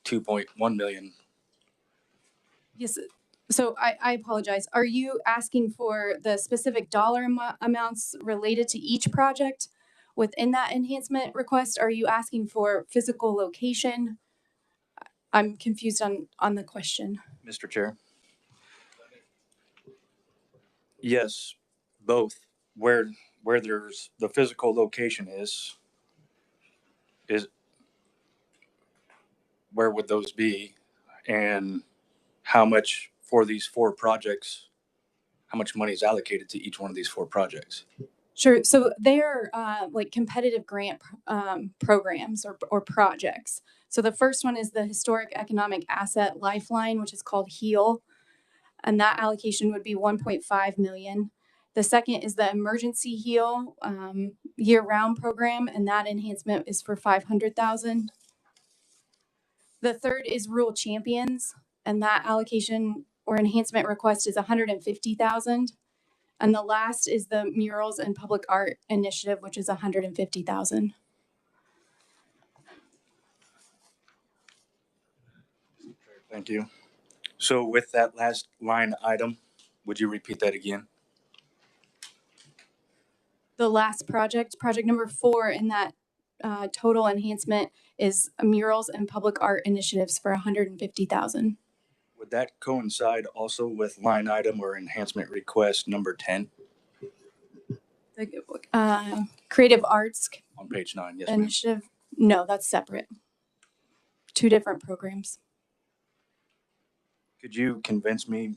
2.1 million? Yes. So I apologize. Are you asking for the specific dollar amounts related to each project within that enhancement request? Are you asking for physical location? I'm confused on the question. Mr. Chair. Yes, both. Where there's the physical location is where would those be, and how much for these 4 projects? How much money is allocated to each one of these 4 projects? Sure. So they're like competitive grant programs or projects. So the first one is the Historic Economic Asset Lifeline, which is called HEAL, and that allocation would be 1.5 million. The second is the Emergency HEAL year-round program, and that enhancement is for 500,000. The third is Rural Champions, and that allocation or enhancement request is 150,000. And the last is the Murals and Public Art Initiative, which is 150,000. Thank you. So with that last line item, would you repeat that again? The last project number 4 in that total enhancement is Murals and Public Art Initiatives for 150,000. Would that coincide also with line item or enhancement request number 10? The Creative Arts On page 9, yes, ma'am. Initiative? No, that's separate. 2 different programs. Could you convince me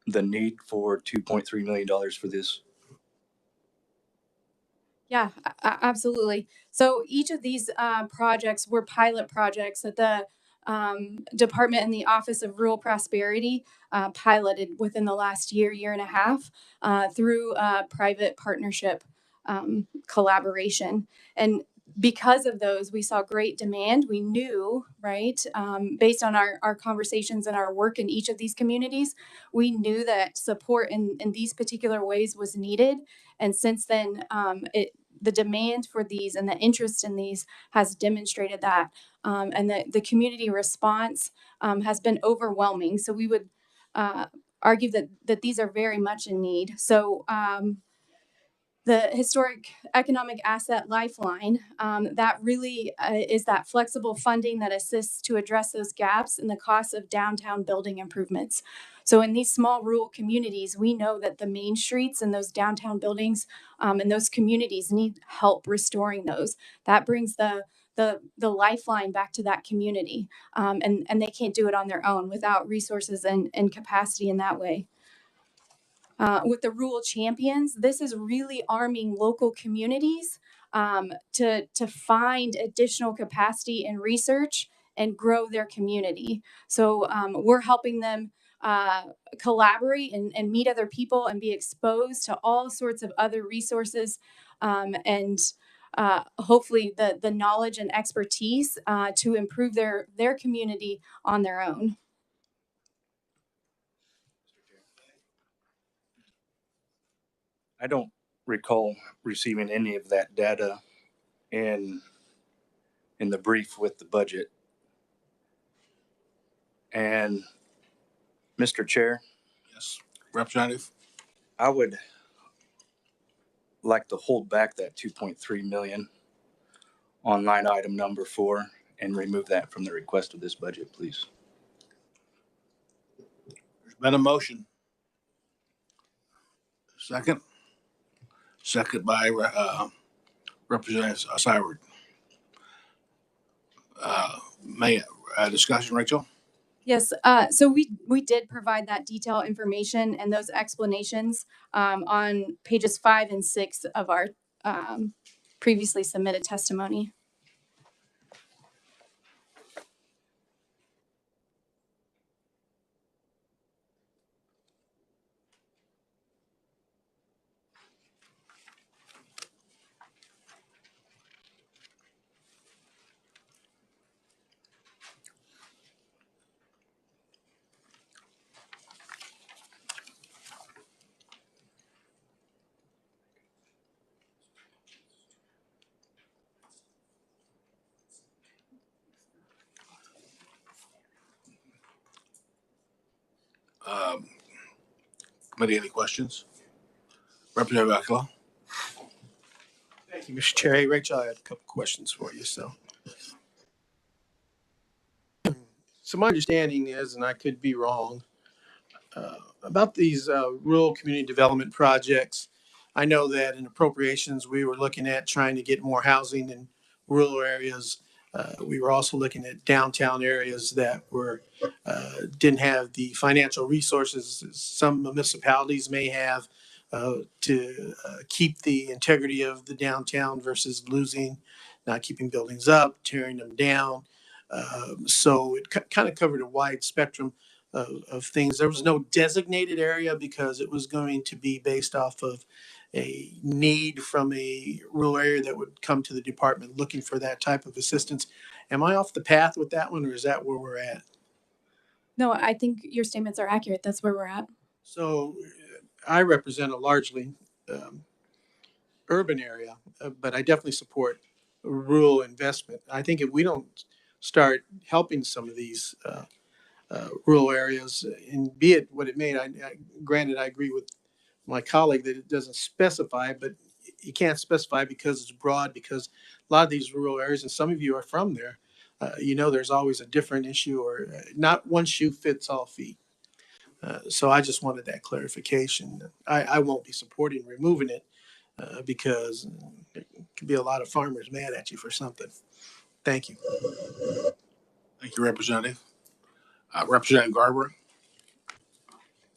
the need for $2.3 million for this? Yeah, absolutely. So each of these projects were pilot projects that the department and the Office of Rural Prosperity piloted within the last year and a half through private partnership collaboration. And because of those, we saw great demand. We knew, right, based on our conversations and our work in each of these communities, we knew that support in these particular ways was needed. And since then, the demand for these and the interest in these has demonstrated that, and the community response has been overwhelming. So we would argue that these are very much in need. So the Historic Economic Asset Lifeline, that really is that flexible funding that assists to address those gaps in the cost of downtown building improvements. So in these small rural communities, we know that the main streets and those downtown buildings and those communities need help restoring those. That brings the lifeline back to that community, and they can't do it on their own without resources and capacity in that way. With the Rural Champions, this is really arming local communities to find additional capacity in research and grow their community. So we're helping them collaborate and meet other people and be exposed to all sorts of other resources and hopefully the knowledge and expertise to improve their community on their own. I don't recall receiving any of that data in the brief with the budget. And Mr. Chair. Yes, Representative. I would like to hold back that 2.3 million on line item number 4 and remove that from the request of this budget, please. There's been a motion. Second. Second by Representative Cyward. May discussion, Rachel? Yes, so we did provide that detailed information and those explanations on pages 5 and 6 of our previously submitted testimony. Committee, any questions? Representative Akala? Thank you, Mr. Chair. Hey, Rachel, I had a couple questions for you. So my understanding is, and I could be wrong, about these rural community development projects. I know that in appropriations, we were looking at trying to get more housing in rural areas. We were also looking at downtown areas that were didn't have the financial resources some municipalities may have to keep the integrity of the downtown versus not keeping buildings up, tearing them down. So it kind of covered a wide spectrum of things. There was no designated area because it was going to be based off of a need from a rural area that would come to the department looking for that type of assistance. Am I off the path with that one, or is that where we're at? No, I think your statements are accurate. That's where we're at. So I represent a largely urban area, but I definitely support rural investment. I think if we don't start helping some of these rural areas, and be it what it may, granted, I agree with my colleague that it doesn't specify, but you can't specify because it's broad, because a lot of these rural areas, and some of you are from there, there's always a different issue, or not one shoe fits all feet. So I just wanted that clarification. I won't be supporting removing it because there could be a lot of farmers mad at you for something. Thank you. Thank you, Representative. Representative Garber?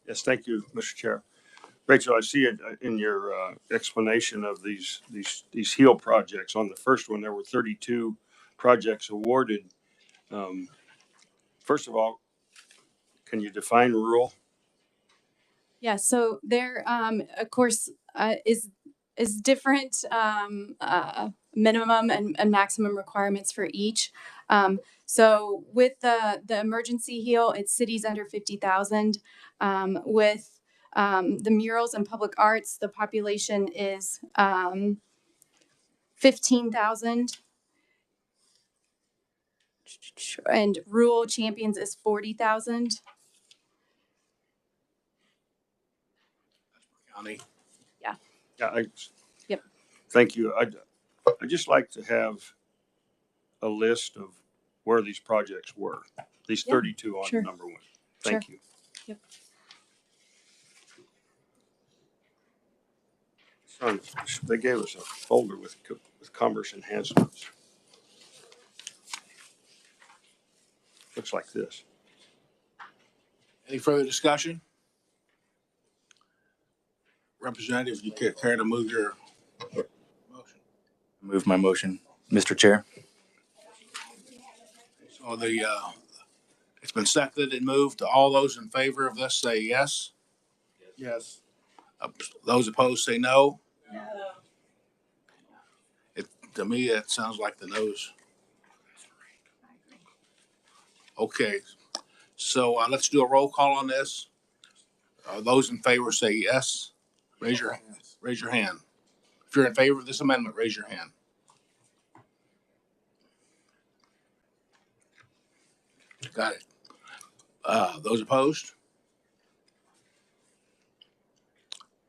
Yes, thank you, Mr. Chair. Rachel, I see it in your explanation of these HEAL projects. On the first one, there were 32 projects awarded. First of all, can you define rural? Yeah, so there, of course, is different minimum and maximum requirements for each. So with the emergency heal, it's cities under 50,000. With the murals and public arts, the population is 15,000, and rural champions is 40,000. County? Yeah. Yeah. Yep. Thank you. I'd just like to have a list of where these projects were. These 32 on sure. number 1. Thank you. Yep. Son, they gave us a folder with commerce enhancements. Looks like this. Any further discussion? Representative, you care to move your motion? Move my motion, Mr. Chair. So it's been seconded and moved. All those in favor of this say yes. Yes. Those opposed say no. To me, it sounds like the no's. Okay, so let's do a roll call on this. Those in favor say yes. Raise your hand. If you're in favor of this amendment, raise your hand. Got it. Those opposed?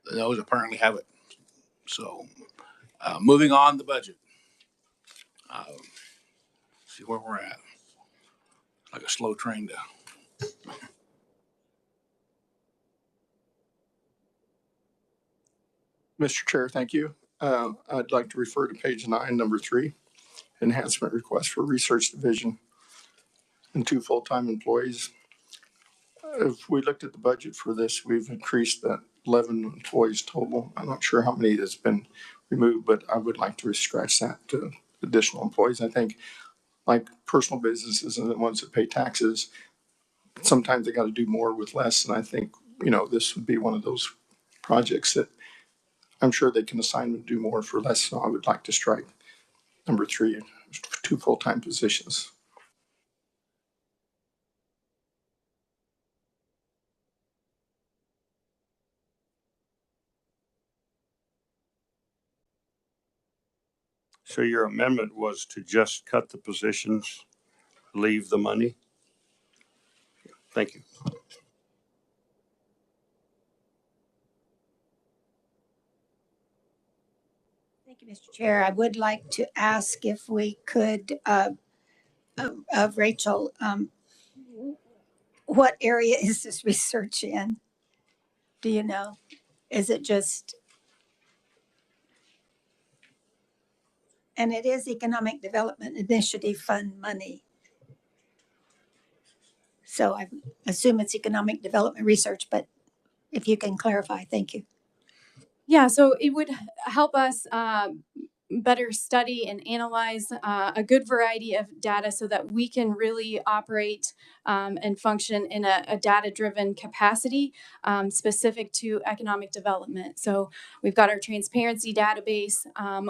The no's apparently have it. So, moving on the budget. Uh, See where we're at. Like a slow train to. Mr. Chair, thank you. I'd like to refer to page 9, number 3, enhancement request for research division and 2 full-time employees. If we looked at the budget for this, we've increased that 11 employees total. I'm not sure how many has been removed, but I would like to scratch that to additional employees. I think like personal businesses and the ones that pay taxes, sometimes they got to do more with less. And I think, this would be one of those projects that I'm sure they can assign them to do more for less. So I would like to strike number 3, 2 full-time positions. So your amendment was to just cut the positions, leave the money? Thank you. Thank you, Mr. Chair. I would like to ask if we could, of Rachel, what area is this research in? Do you know? Is it just, and it is Economic Development Initiative Fund money. So I assume it's economic development research, but if you can clarify, thank you. Yeah, so it would help us better study and analyze a good variety of data so that we can really operate and function in a data-driven capacity specific to economic development. So we've got our transparency database.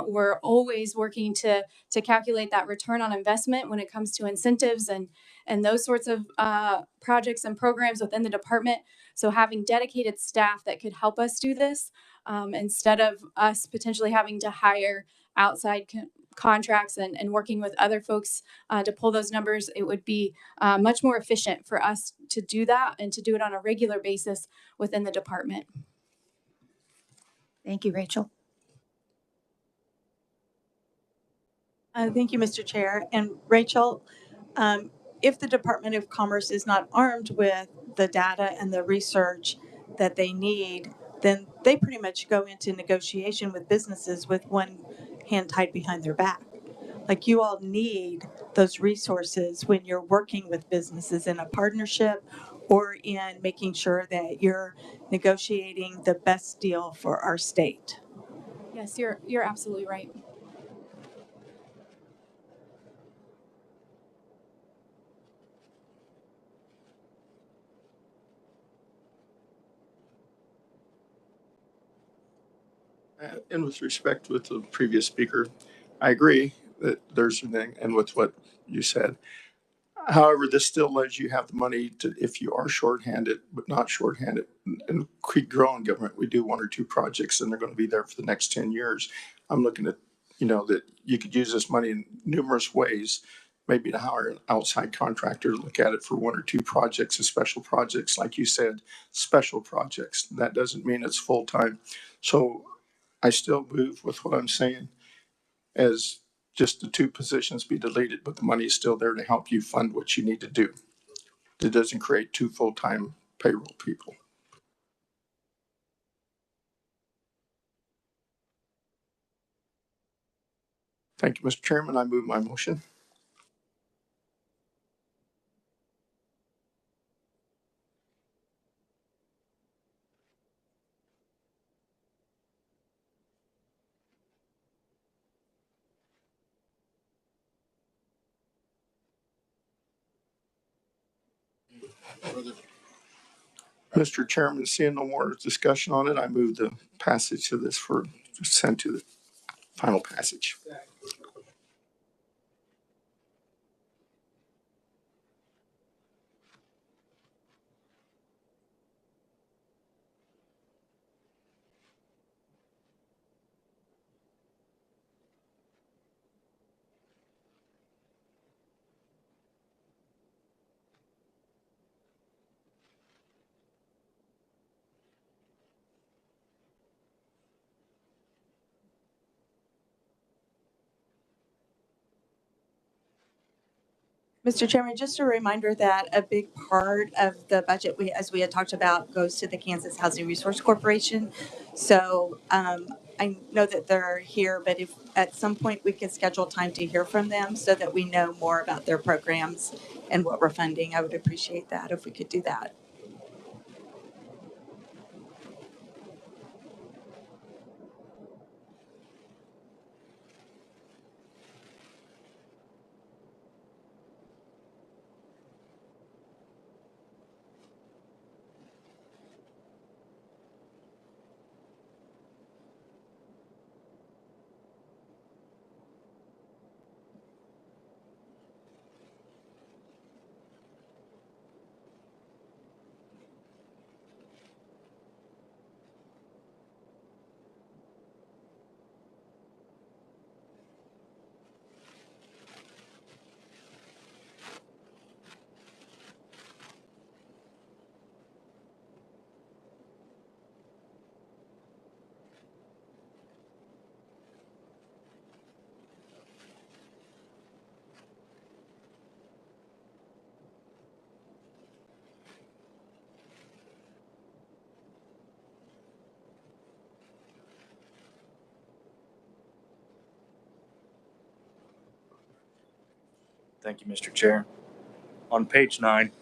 We're always working to calculate that return on investment when it comes to incentives and those sorts of projects and programs within the department. So having dedicated staff that could help us do this instead of us potentially having to hire outside contracts and working with other folks to pull those numbers, it would be much more efficient for us to do that and to do it on a regular basis within the department. Thank you, Rachel. Thank you, Mr. Chair. And Rachel, if the Department of Commerce is not armed with the data and the research that they need, then they pretty much go into negotiation with businesses with one hand tied behind their back. Like, you all need those resources when you're working with businesses in a partnership or in making sure that you're negotiating the best deal for our state. Yes, you're absolutely right. And with respect with the previous speaker, I agree that there's an thing, and with what you said. However, this still lets you have the money to, if you are shorthanded, but not shorthanded, and keep growing government, we do 1 or 2 projects and they're going to be there for the next 10 years. I'm looking at, that you could use this money in numerous ways, maybe to hire an outside contractor to look at it for 1 or 2 projects, and special projects, like you said, special projects. That doesn't mean it's full-time. So I still move with what I'm saying as just the 2 positions be deleted, but the money is still there to help you fund what you need to do. It doesn't create 2 full-time payroll people. Thank you, Mr. Chairman. I move my motion. Mr. Chairman, seeing no more discussion on it, I move the passage of this for sent to the final passage. Mr. Chairman, just a reminder that a big part of the budget, as we had talked about, goes to the Kansas Housing Resource Corporation. So I know that they're here, but if at some point we could schedule time to hear from them so that we know more about their programs and what we're funding, I would appreciate that if we could do that. Thank you, Mr. Chair. On page 9,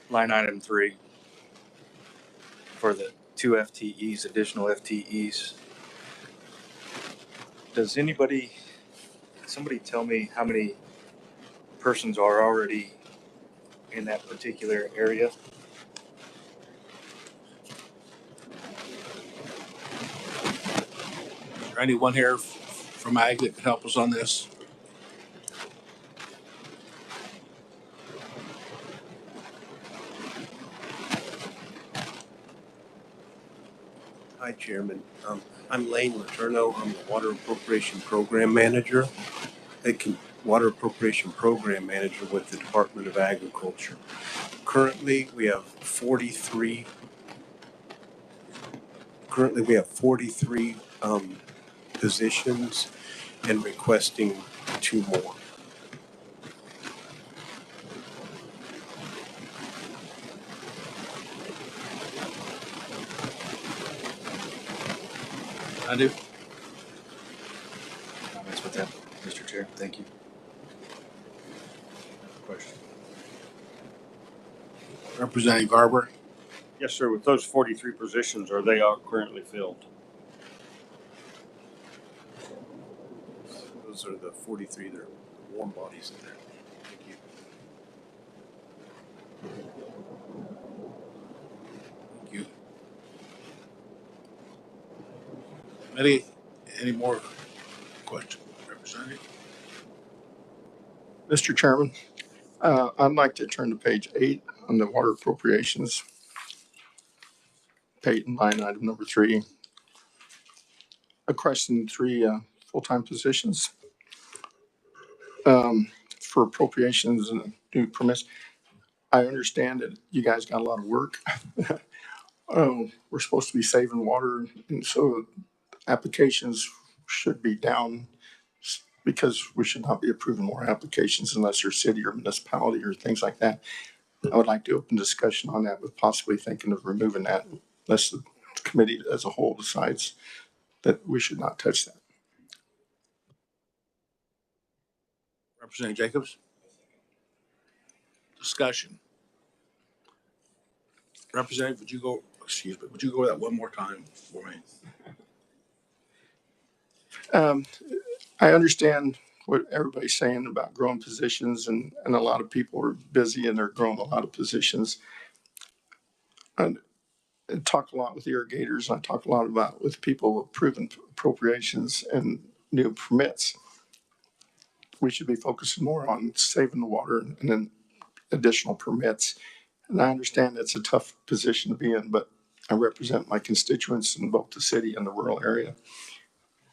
line item 3 for the 2 FTEs, additional FTEs. Does somebody tell me how many persons are already in that particular area? Is there anyone here from Ag that could help us on this? Hi, Chairman. I'm Lane Letourneau. I'm the Water Appropriation Program Manager. Water Appropriation Program Manager with the Department of Agriculture. Currently, we have 43 positions and requesting 2 more. I do. Comments with that, Mr. Chair? Thank you. Question. Representative Garber. Yes, sir. With those 43 positions, are they all currently filled? Those are the 43 that are warm bodies in there. Thank you. Thank you. Any more questions, Representative? Mr. Chairman, I'd like to turn to page 8 on the water appropriations. Page line item number 3. A question 3 full-time positions for appropriations and new permits. I understand that you guys got a lot of work. We're supposed to be saving water, and so applications should be down because we should not be approving more applications unless they're city or municipality or things like that. I would like to open discussion on that with possibly thinking of removing that unless the committee as a whole decides that we should not touch that. Representative Jacobs? Discussion. Representative, would you go over that one more time for me? I understand what everybody's saying about growing positions, and a lot of people are busy and they're growing a lot of positions. I talk a lot with irrigators, and I talk a lot about with people approving appropriations and new permits. We should be focusing more on saving the water and then additional permits. And I understand it's a tough position to be in, but I represent my constituents in both the city and the rural area.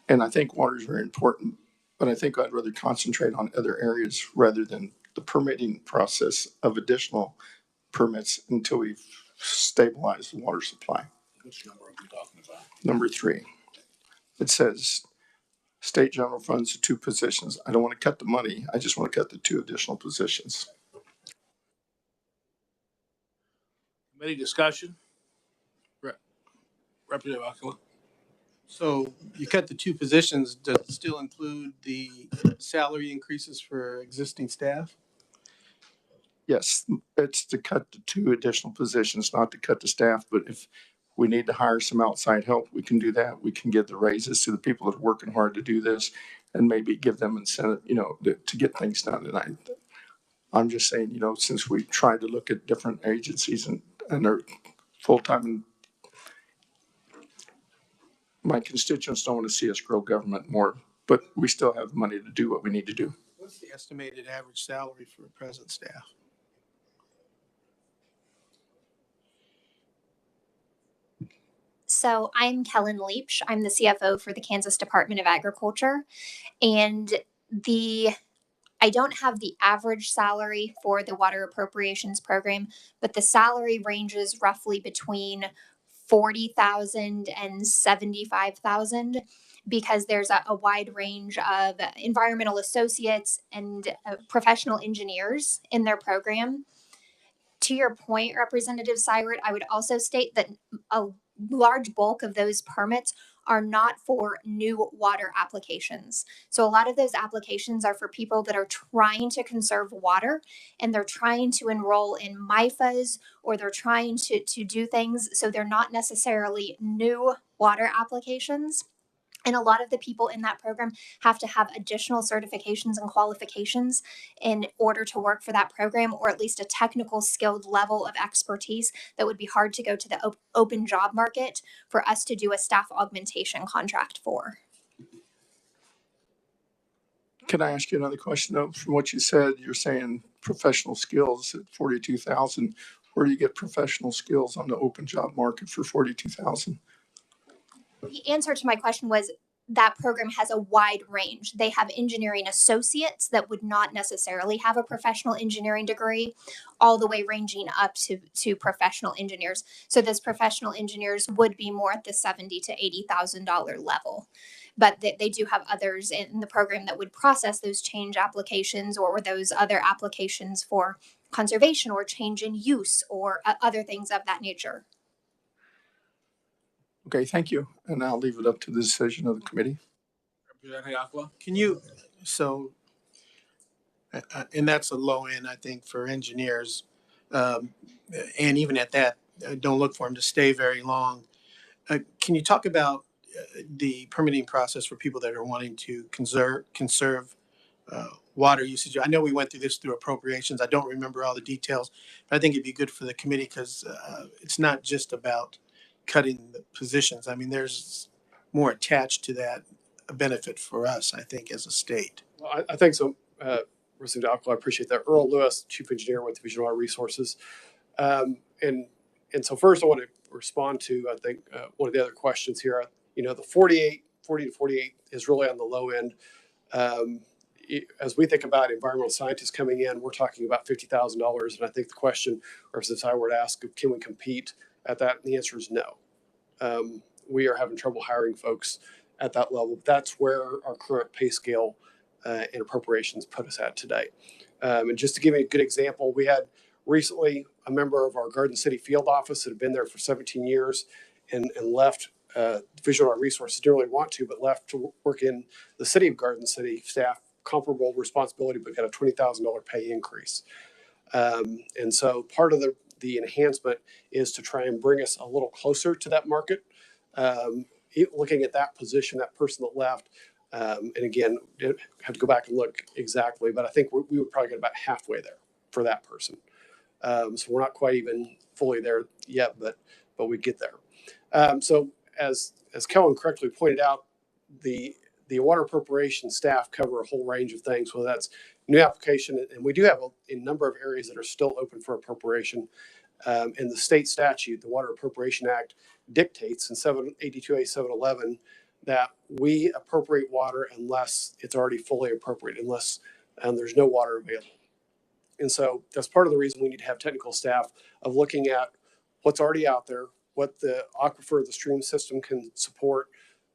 And I think water is very important, but I think I'd rather concentrate on other areas rather than the permitting process of additional permits until we've stabilized the water supply. Which number are we talking about? Number 3, it says state general funds to 2 positions. I don't want to cut the money. I just want to cut the 2 additional positions. Committee discussion? Representative Akula? So you cut the 2 positions, does it still include the salary increases for existing staff? Yes, it's to cut the 2 additional positions, not to cut the staff, but if we need to hire some outside help, we can do that. We can give the raises to the people that are working hard to do this and maybe give them incentive, to get things done. And I'm just saying, since we tried to look at different agencies and they're full-time, my constituents don't want to see us grow government more, but we still have money to do what we need to do. What's the estimated average salary for present staff? So I'm Kellen Leach. I'm the CFO for the Kansas Department of Agriculture. And I don't have the average salary for the water appropriations program, but the salary ranges roughly between 40,000 and 75,000 because there's a wide range of environmental associates and professional engineers in their program. To your point, Representative Seibert, I would also state that a large bulk of those permits are not for new water applications. So a lot of those applications are for people that are trying to conserve water and they're trying to enroll in MIFAs or they're trying to do things. So they're not necessarily new water applications. And a lot of the people in that program have to have additional certifications and qualifications in order to work for that program, or at least a technical skilled level of expertise that would be hard to go to the open job market for us to do a staff augmentation contract for. Can I ask you another question though? From what you said, you're saying professional skills at 42,000. Where do you get professional skills on the open job market for 42,000? The answer to my question was that program has a wide range. They have engineering associates that would not necessarily have a professional engineering degree, all the way ranging up to professional engineers. So those professional engineers would be more at the $70,000 to $80,000 level. But they do have others in the program that would process those change applications or those other applications for conservation or change in use or other things of that nature. Okay, thank you. And I'll leave it up to the decision of the committee. Representative Akula? Can you, so, and that's a low end, I think, for engineers. And even at that, don't look for them to stay very long. Can you talk about the permitting process for people that are wanting to conserve water usage? I know we went through this through appropriations. I don't remember all the details, but I think it'd be good for the committee because it's not just about cutting the positions. I mean, there's more attached to that, a benefit for us, I think, as a state. Well, I think so. Representative Alcoa, I appreciate that. Earl Lewis, Chief Engineer with Division of Water Resources. And so first I want to respond to, I think, one of the other questions here. The 40 to 48 is really on the low end. As we think about environmental scientists coming in, we're talking about $50,000. And I think the question, or if I were to ask, can we compete at that? And the answer is no. We are having trouble hiring folks at that level. That's where our current pay scale and appropriations put us at today. And just to give you a good example, we had recently a member of our Garden City field office that had been there for 17 years and left Division of Water Resources, didn't really want to, but left to work in the city of Garden City staff, comparable responsibility, but got a $20,000 pay increase. And so part of the enhancement is to try and bring us a little closer to that market. Looking at that position, that person that left, and again, have to go back and look exactly, but I think we would probably get about halfway there for that person. So we're not quite even fully there yet, but we get there. So as Kellen correctly pointed out, the water appropriation staff cover a whole range of things, whether that's new application, and we do have a number of areas that are still open for appropriation. And the state statute, the Water Appropriation Act, dictates in 782A 711 that we appropriate water unless it's already fully appropriated, unless there's no water available. And so that's part of the reason we need to have technical staff of looking at what's already out there, what the aquifer, the stream system can support,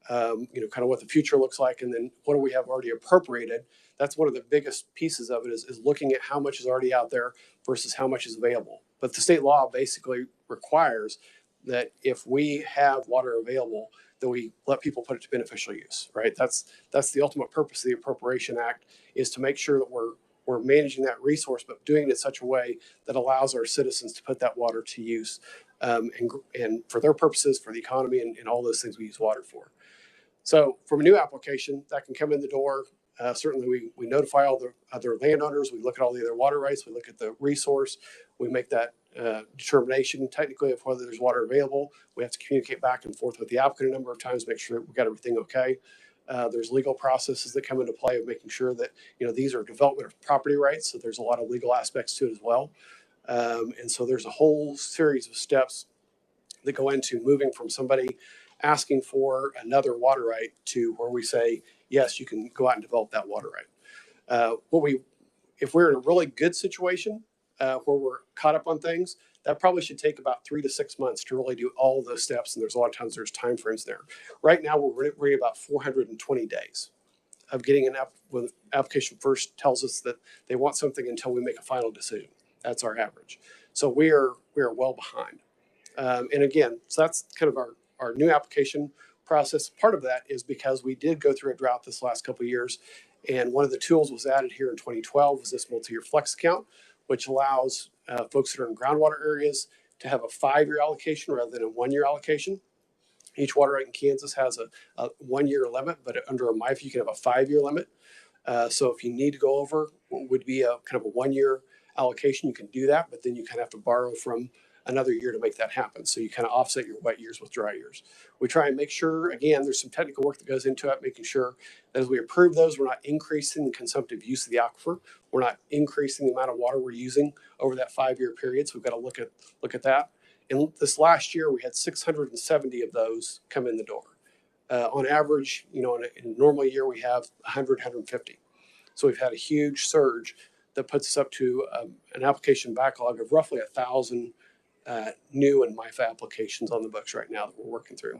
kind of what the future looks like, and then what do we have already appropriated. That's one of the biggest pieces of it is looking at how much is already out there versus how much is available. But the state law basically requires that if we have water available, that we let people put it to beneficial use, right? That's the ultimate purpose of the Appropriation Act, is to make sure that we're managing that resource, but doing it in such a way that allows our citizens to put that water to use, and for their purposes, for the economy, and all those things we use water for. So from a new application that can come in the door, certainly we notify all the other landowners. We look at all the other water rights. We look at the resource. We make that determination technically of whether there's water available. We have to communicate back and forth with the applicant a number of times, make sure that we've got everything okay. There's legal processes that come into play of making sure that these are development of property rights. So there's a lot of legal aspects to it as well. And so there's a whole series of steps that go into moving from somebody asking for another water right to where we say, yes, you can go out and develop that water right. If we're in a really good situation where we're caught up on things, that probably should take about 3 to 6 months to really do all of those steps. And there's a lot of times there's timeframes there. Right now, we're about 420 days of getting when the application first tells us that they want something until we make a final decision. That's our average. So we are well behind. And again, so that's kind of our new application process. Part of that is because we did go through a drought this last couple of years. And one of the tools was added here in 2012 was this multi-year flex account, which allows folks that are in groundwater areas to have a 5-year allocation rather than a 1-year allocation. Each water right in Kansas has a 1-year limit, but under a MIFA, you can have a 5-year limit. So if you need to go over what would be a kind of a 1-year allocation, you can do that, but then you kind of have to borrow from another year to make that happen. So you kind of offset your wet years with dry years. We try and make sure, again, there's some technical work that goes into it, making sure that as we approve those, we're not increasing the consumptive use of the aquifer. We're not increasing the amount of water we're using over that 5-year period. So we've got to look at that. And this last year, we had 670 of those come in the door. On average, in a normal year, we have 100, 150. So we've had a huge surge that puts us up to an application backlog of roughly 1,000 new and MIFA applications on the books right now that we're working through.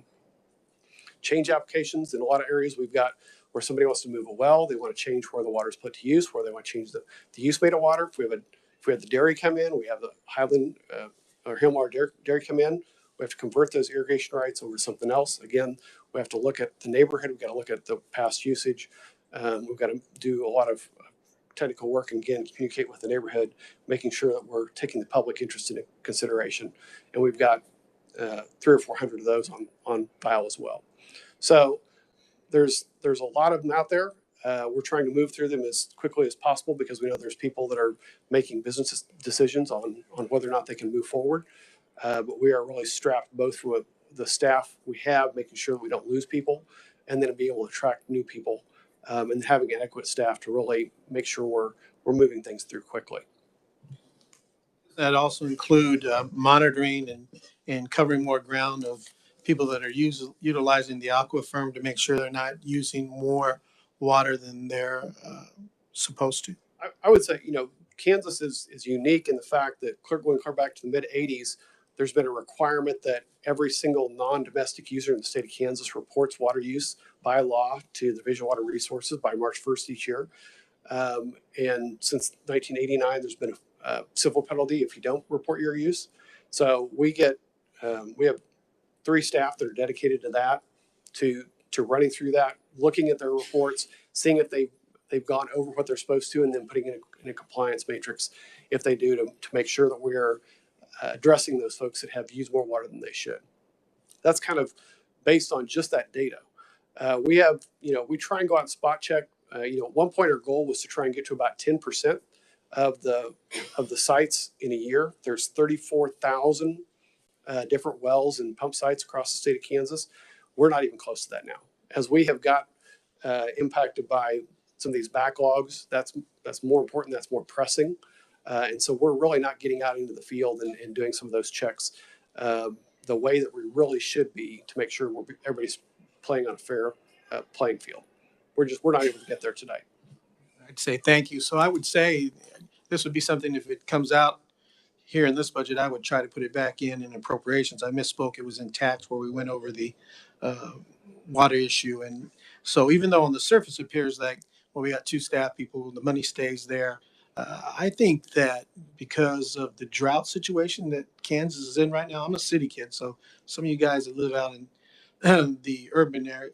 Change applications in a lot of areas we've got where somebody wants to move a well, they want to change where the water is put to use, where they want to change the use made of water. If we have the dairy come in, we have the Highland or Hillmar dairy come in, we have to convert those irrigation rights over to something else. Again, we have to look at the neighborhood. We've got to look at the past usage. We've got to do a lot of technical work and again communicate with the neighborhood, making sure that we're taking the public interest into consideration. And we've got 300 or 400 of those on file as well. So there's a lot of them out there. We're trying to move through them as quickly as possible because we know there's people that are making business decisions on whether or not they can move forward. But we are really strapped both from the staff we have, making sure that we don't lose people, and then be able to attract new people, and having adequate staff to really make sure we're moving things through quickly. That also include monitoring and covering more ground of people that are utilizing the aquifer to make sure they're not using more water than they're supposed to. I would say, Kansas is unique in the fact that going clear back to the mid 80s, there's been a requirement that every single non-domestic user in the state of Kansas reports water use by law to the Division of Water Resources by March 1st each year. And since 1989, there's been a civil penalty if you don't report your use. So we have 3 staff that are dedicated to that, to running through that, looking at their reports, seeing if they've gone over what they're supposed to, and then putting in a compliance matrix if they do to make sure that we're addressing those folks that have used more water than they should. That's kind of based on just that data. We try and go out and spot check. At one point our goal was to try and get to about 10% of the sites in a year. There's 34,000 different wells and pump sites across the state of Kansas. We're not even close to that now. As we have got impacted by some of these backlogs, that's more important, that's more pressing. And so we're really not getting out into the field and doing some of those checks the way that we really should be to make sure everybody's playing on a fair playing field. We're not able to get there today. I'd say thank you. So I would say this would be something, if it comes out here in this budget, I would try to put it back in appropriations. I misspoke. It was in tax where we went over the uh, water issue. And so even though on the surface it appears like, well, we got 2 staff people, the money stays there. I think that because of the drought situation that Kansas is in right now, I'm a city kid. So some of you guys that live out in the urban area,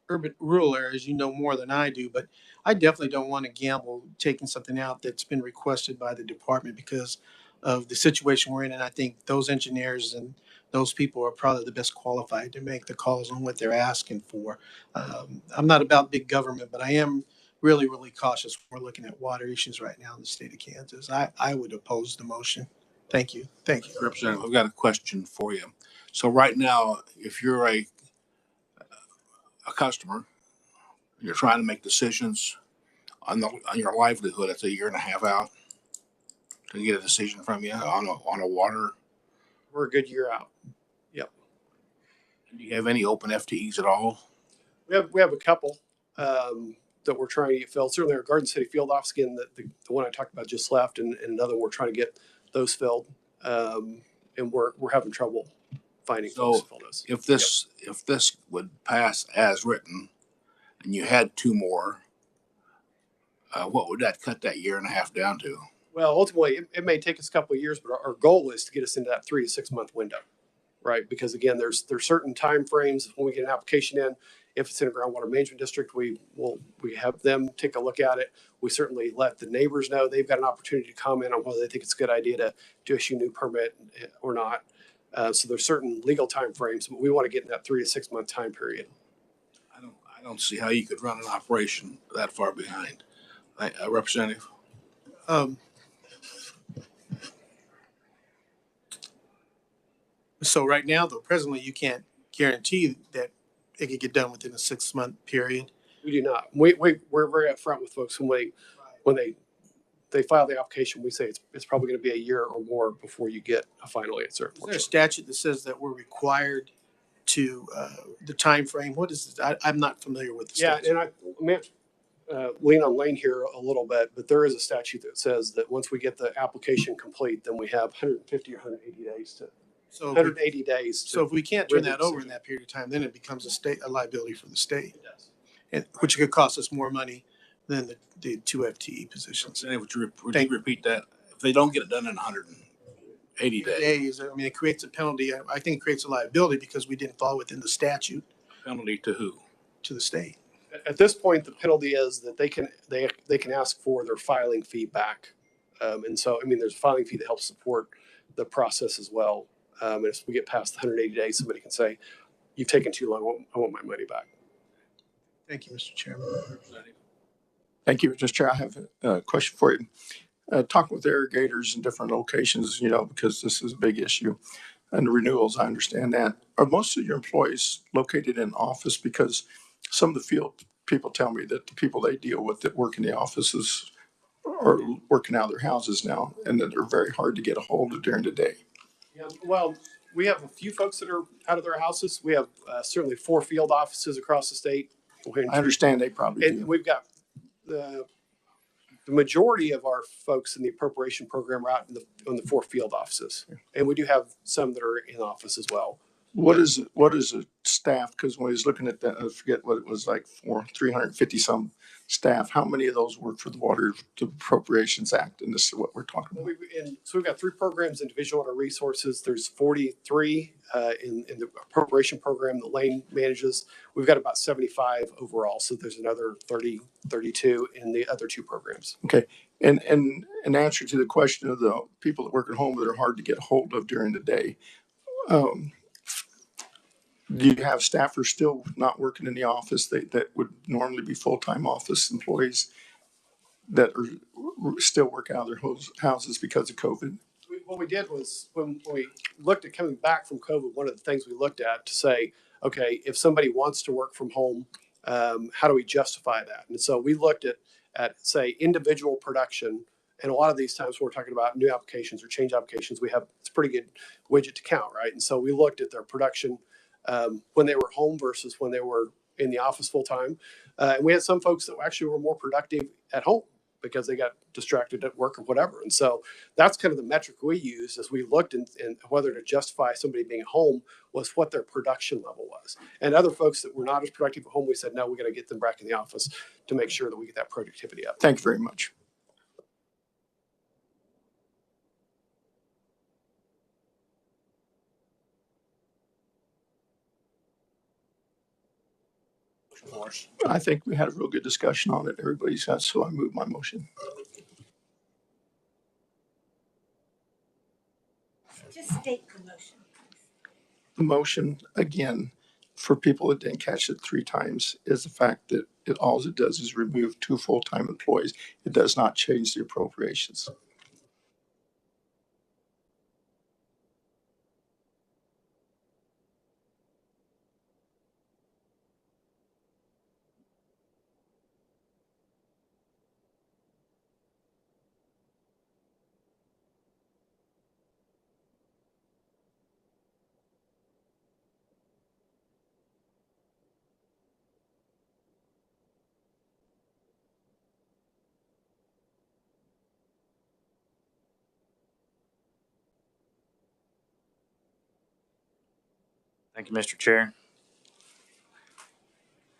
urban rural areas, you know more than I do, but I definitely don't want to gamble taking something out that's been requested by the department because of the situation we're in. And I think those engineers and those people are probably the best qualified to make the calls on what they're asking for. I'm not about big government, but I am really, really cautious when we're looking at water issues right now in the state of Kansas. I would oppose the motion. Thank you. Thank you. Representative, I've got a question for you. So right now, if you're a customer, you're trying to make decisions on your livelihood, it's a year and a half out to get a decision from you on a water. We're a good year out. Yep. Do you have any open FTEs at all? We have a couple that we're trying to get filled. Certainly our Garden City field office, again, the one I talked about just left, and another one we're trying to get those filled. And we're having trouble finding folks to fill those. If this would pass as written, and you had 2 more, what would that cut that year and a half down to? Well, ultimately, it may take us a couple of years, but our goal is to get us into that 3 to 6 month window, right? Because again, there's certain time frames when we get an application in. If it's in a groundwater management district, we have them take a look at it. We certainly let the neighbors know they've got an opportunity to comment on whether they think it's a good idea to issue a new permit or not. So there's certain legal time frames, but we want to get in that 3 to 6 month time period. I don't see how you could run an operation that far behind. Representative? So right now, though, presently, you can't guarantee that it could get done within a 6 month period. We do not. We're very upfront with folks when they file the application. We say it's probably going to be a year or more before you get a final answer. Is there a statute that says that we're required to the time frame? What is it? I'm not familiar with the statute. Yeah, and I may lean on Lane here a little bit, but there is a statute that says that once we get the application complete, then we have 150 or 180 days to. So 180 days. So if we can't turn that over in that period of time, then it becomes a liability for the state. It does. And which could cost us more money than the 2 FTE positions. Would you repeat that? If they don't get it done in 180 days. I mean, it creates a penalty. I think it creates a liability because we didn't fall within the statute. Penalty to who? To the state. At this point, the penalty is that they can ask for their filing fee back. And so, I mean, there's a filing fee that helps support the process as well. And if we get past the 180 days, somebody can say, you've taken too long, I want my money back. Thank you, Mr. Chairman. Thank you, Mr. Chair. I have a question for you. Talking with irrigators in different locations, because this is a big issue. And the renewals, I understand that. Are most of your employees located in office? Because some of the field people tell me that the people they deal with that work in the offices are working out of their houses now, and that they're very hard to get a hold of during the day. Yeah, well, we have a few folks that are out of their houses. We have certainly 4 field offices across the state. I understand they probably do. And we've got the majority of our folks in the appropriation program are out in the 4 field offices. And we do have some that are in office as well. What is a staff? Because when I was looking at that, I forget what it was like 350 some staff. How many of those work for the Water Appropriations Act? And this is what we're talking about. So we've got 3 programs in Division Water Resources. There's 43 in the appropriation program that Lane manages. We've got about 75 overall. So there's another 30, 32 in the other 2 programs. Okay. And in answer to the question of the people that work at home that are hard to get a hold of during the day, do you have staffers still not working in the office that would normally be full-time office employees that are still work out of their houses because of COVID? What we did was when we looked at coming back from COVID, one of the things we looked at to say, okay, if somebody wants to work from home, how do we justify that? And so we looked at say individual production. And a lot of these times when we're talking about new applications or change applications, it's a pretty good widget to count, right? And so we looked at their production when they were home versus when they were in the office full time. And we had some folks that actually were more productive at home because they got distracted at work or whatever. And so that's kind of the metric we use as we looked in whether to justify somebody being at home was what their production level was. And other folks that were not as productive at home, we said, no, we got to get them back in the office to make sure that we get that productivity up. Thank you very much. I think we had a real good discussion on it. Everybody's got, so I move my motion. Just state the motion. The motion, again, for people that didn't catch it 3 times, is the fact that all it does is remove 2 full-time employees. It does not change the appropriations. Thank you, Mr. Chair.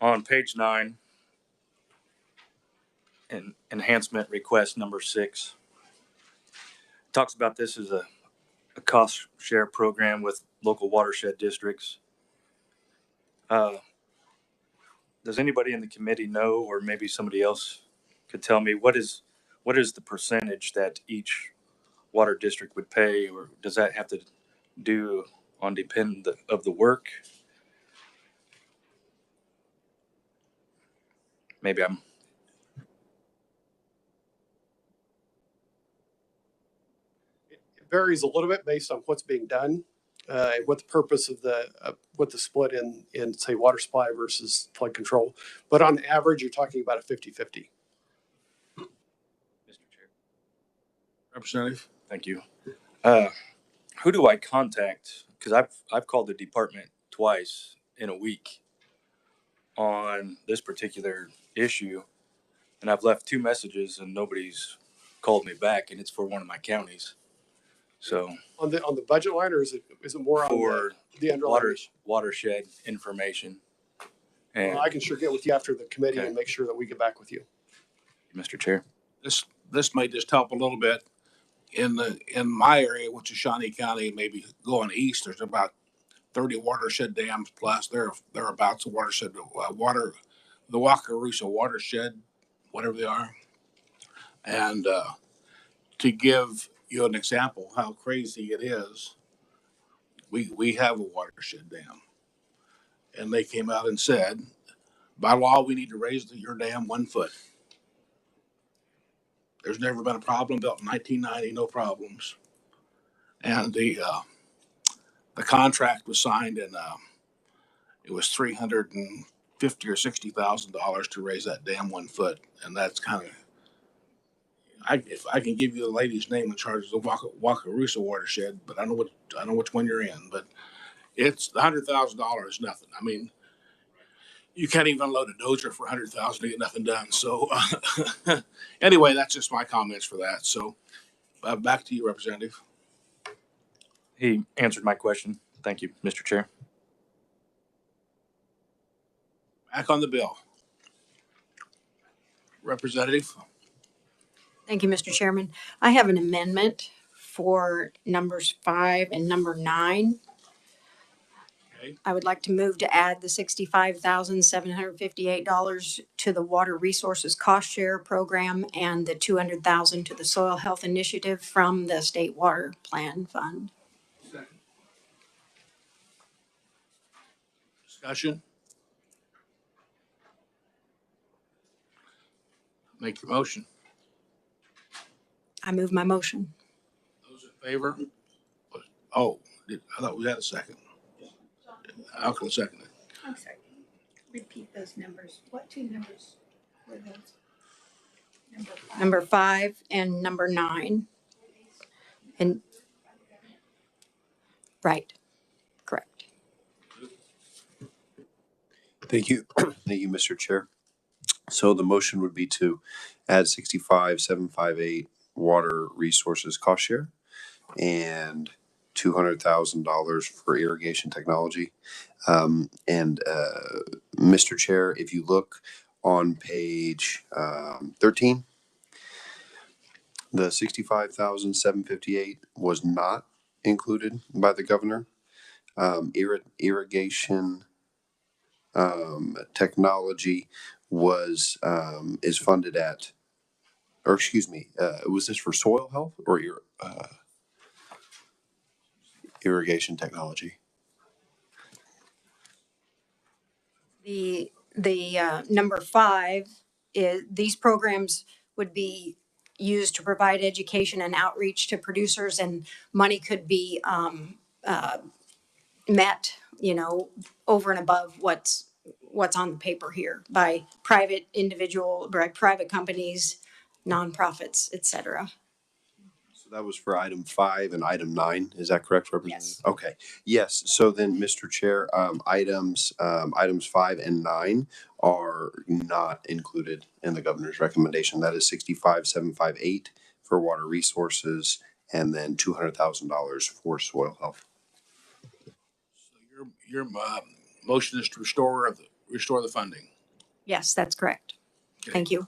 On page 9, in enhancement request number 6, talks about this as a cost share program with local watershed districts. Does anybody in the committee know, or maybe somebody else could tell me, what is the percentage that each water district would pay, or does that have to do on depend of the work? Maybe I'm. It varies a little bit based on what's being done, and what the purpose of what the split in say water supply versus flood control. But on average, you're talking about a 50-50. Mr. Chair. Representative? Thank you. Who do I contact? Because I've called the department twice in a week on this particular issue, and I've left 2 messages and nobody's called me back, and it's for one of my counties. So On the budget line, or is it more on for the underlying? watershed information. And Well, I can sure get with you after the committee Okay. and make sure that we get back with you. Mr. Chair. This may just help a little bit. In my area, which is Shawnee County, maybe going east, there's about 30 watershed dams plus thereabouts a watershed the Wakarusa watershed, whatever they are. And to give you an example how crazy it is, we have a watershed dam, and they came out and said, by law, we need to raise your dam 1 foot. There's never been a problem. Built in 1990, no problems. And the contract was signed, and it was $350,000 or $60,000 to raise that dam 1 foot, and that's kind of. If I can give you the lady's name in charge of the Wakarusa watershed, but I know which one you're in. But it's $100,000 is nothing. I mean, you can't even load a dozer for $100,000 to get nothing done. So anyway, that's just my comments for that. So back to you, Representative. He answered my question. Thank you, Mr. Chair. Back on the bill. Representative. Thank you, Mr. Chairman. I have an amendment for numbers 5 and number 9. Okay. I would like to move to add the $65,758 to the Water Resources Cost Share Program and the $200,000 to the Soil Health Initiative from the State Water Plan Fund. Discussion. Make your motion. I move my motion. Those in favor? Oh, I thought we had a second. I'll second it. I'm sorry. Repeat those numbers. What 2 numbers were those? Number 5 and number 9. And right, correct. Thank you. Thank you, Mr. Chair. So the motion would be to add 65,758 water resources cost share and $200,000 for irrigation technology. Mr. Chair, if you look on page 13, the 65,758 was not included by the governor. Irrigation technology is funded at, or excuse me, was this for soil health or irrigation technology? The number 5 is these programs would be used to provide education and outreach to producers, and money could be met, over and above what's on the paper here by private companies, nonprofits, et cetera. So that was for item 5 and item 9. Is that correct, Representative? Yes. Okay. Yes. So then, Mr. Chair, items 5 and 9 are not included in the governor's recommendation. That is 65,758 for water resources and then $200,000 for soil health. So your motion is to restore the funding. Yes, that's correct. Okay. Thank you.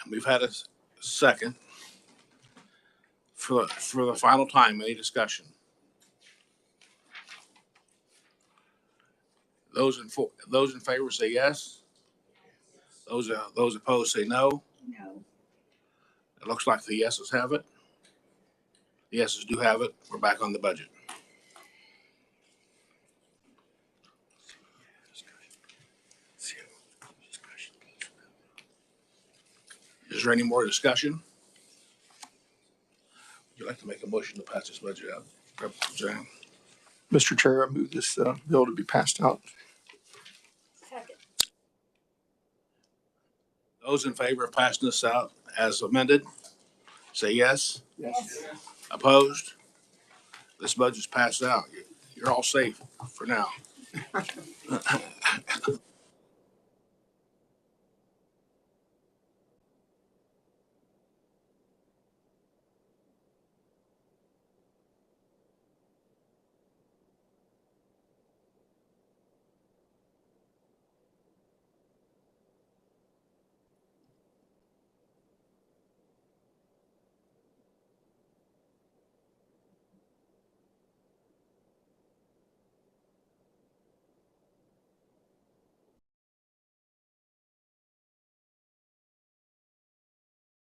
And we've had a second. For the final time, any discussion? Those in favor say yes. Those opposed say no. No. It looks like the yeses have it. The yeses do have it. We're back on the budget. Is there any more discussion? Would you like to make a motion to pass this budget out, Representative? Mr. Chair, I move this bill to be passed out. Second. Those in favor of passing this out as amended, say yes. Yes. Opposed? This budget's passed out. You're all safe for now.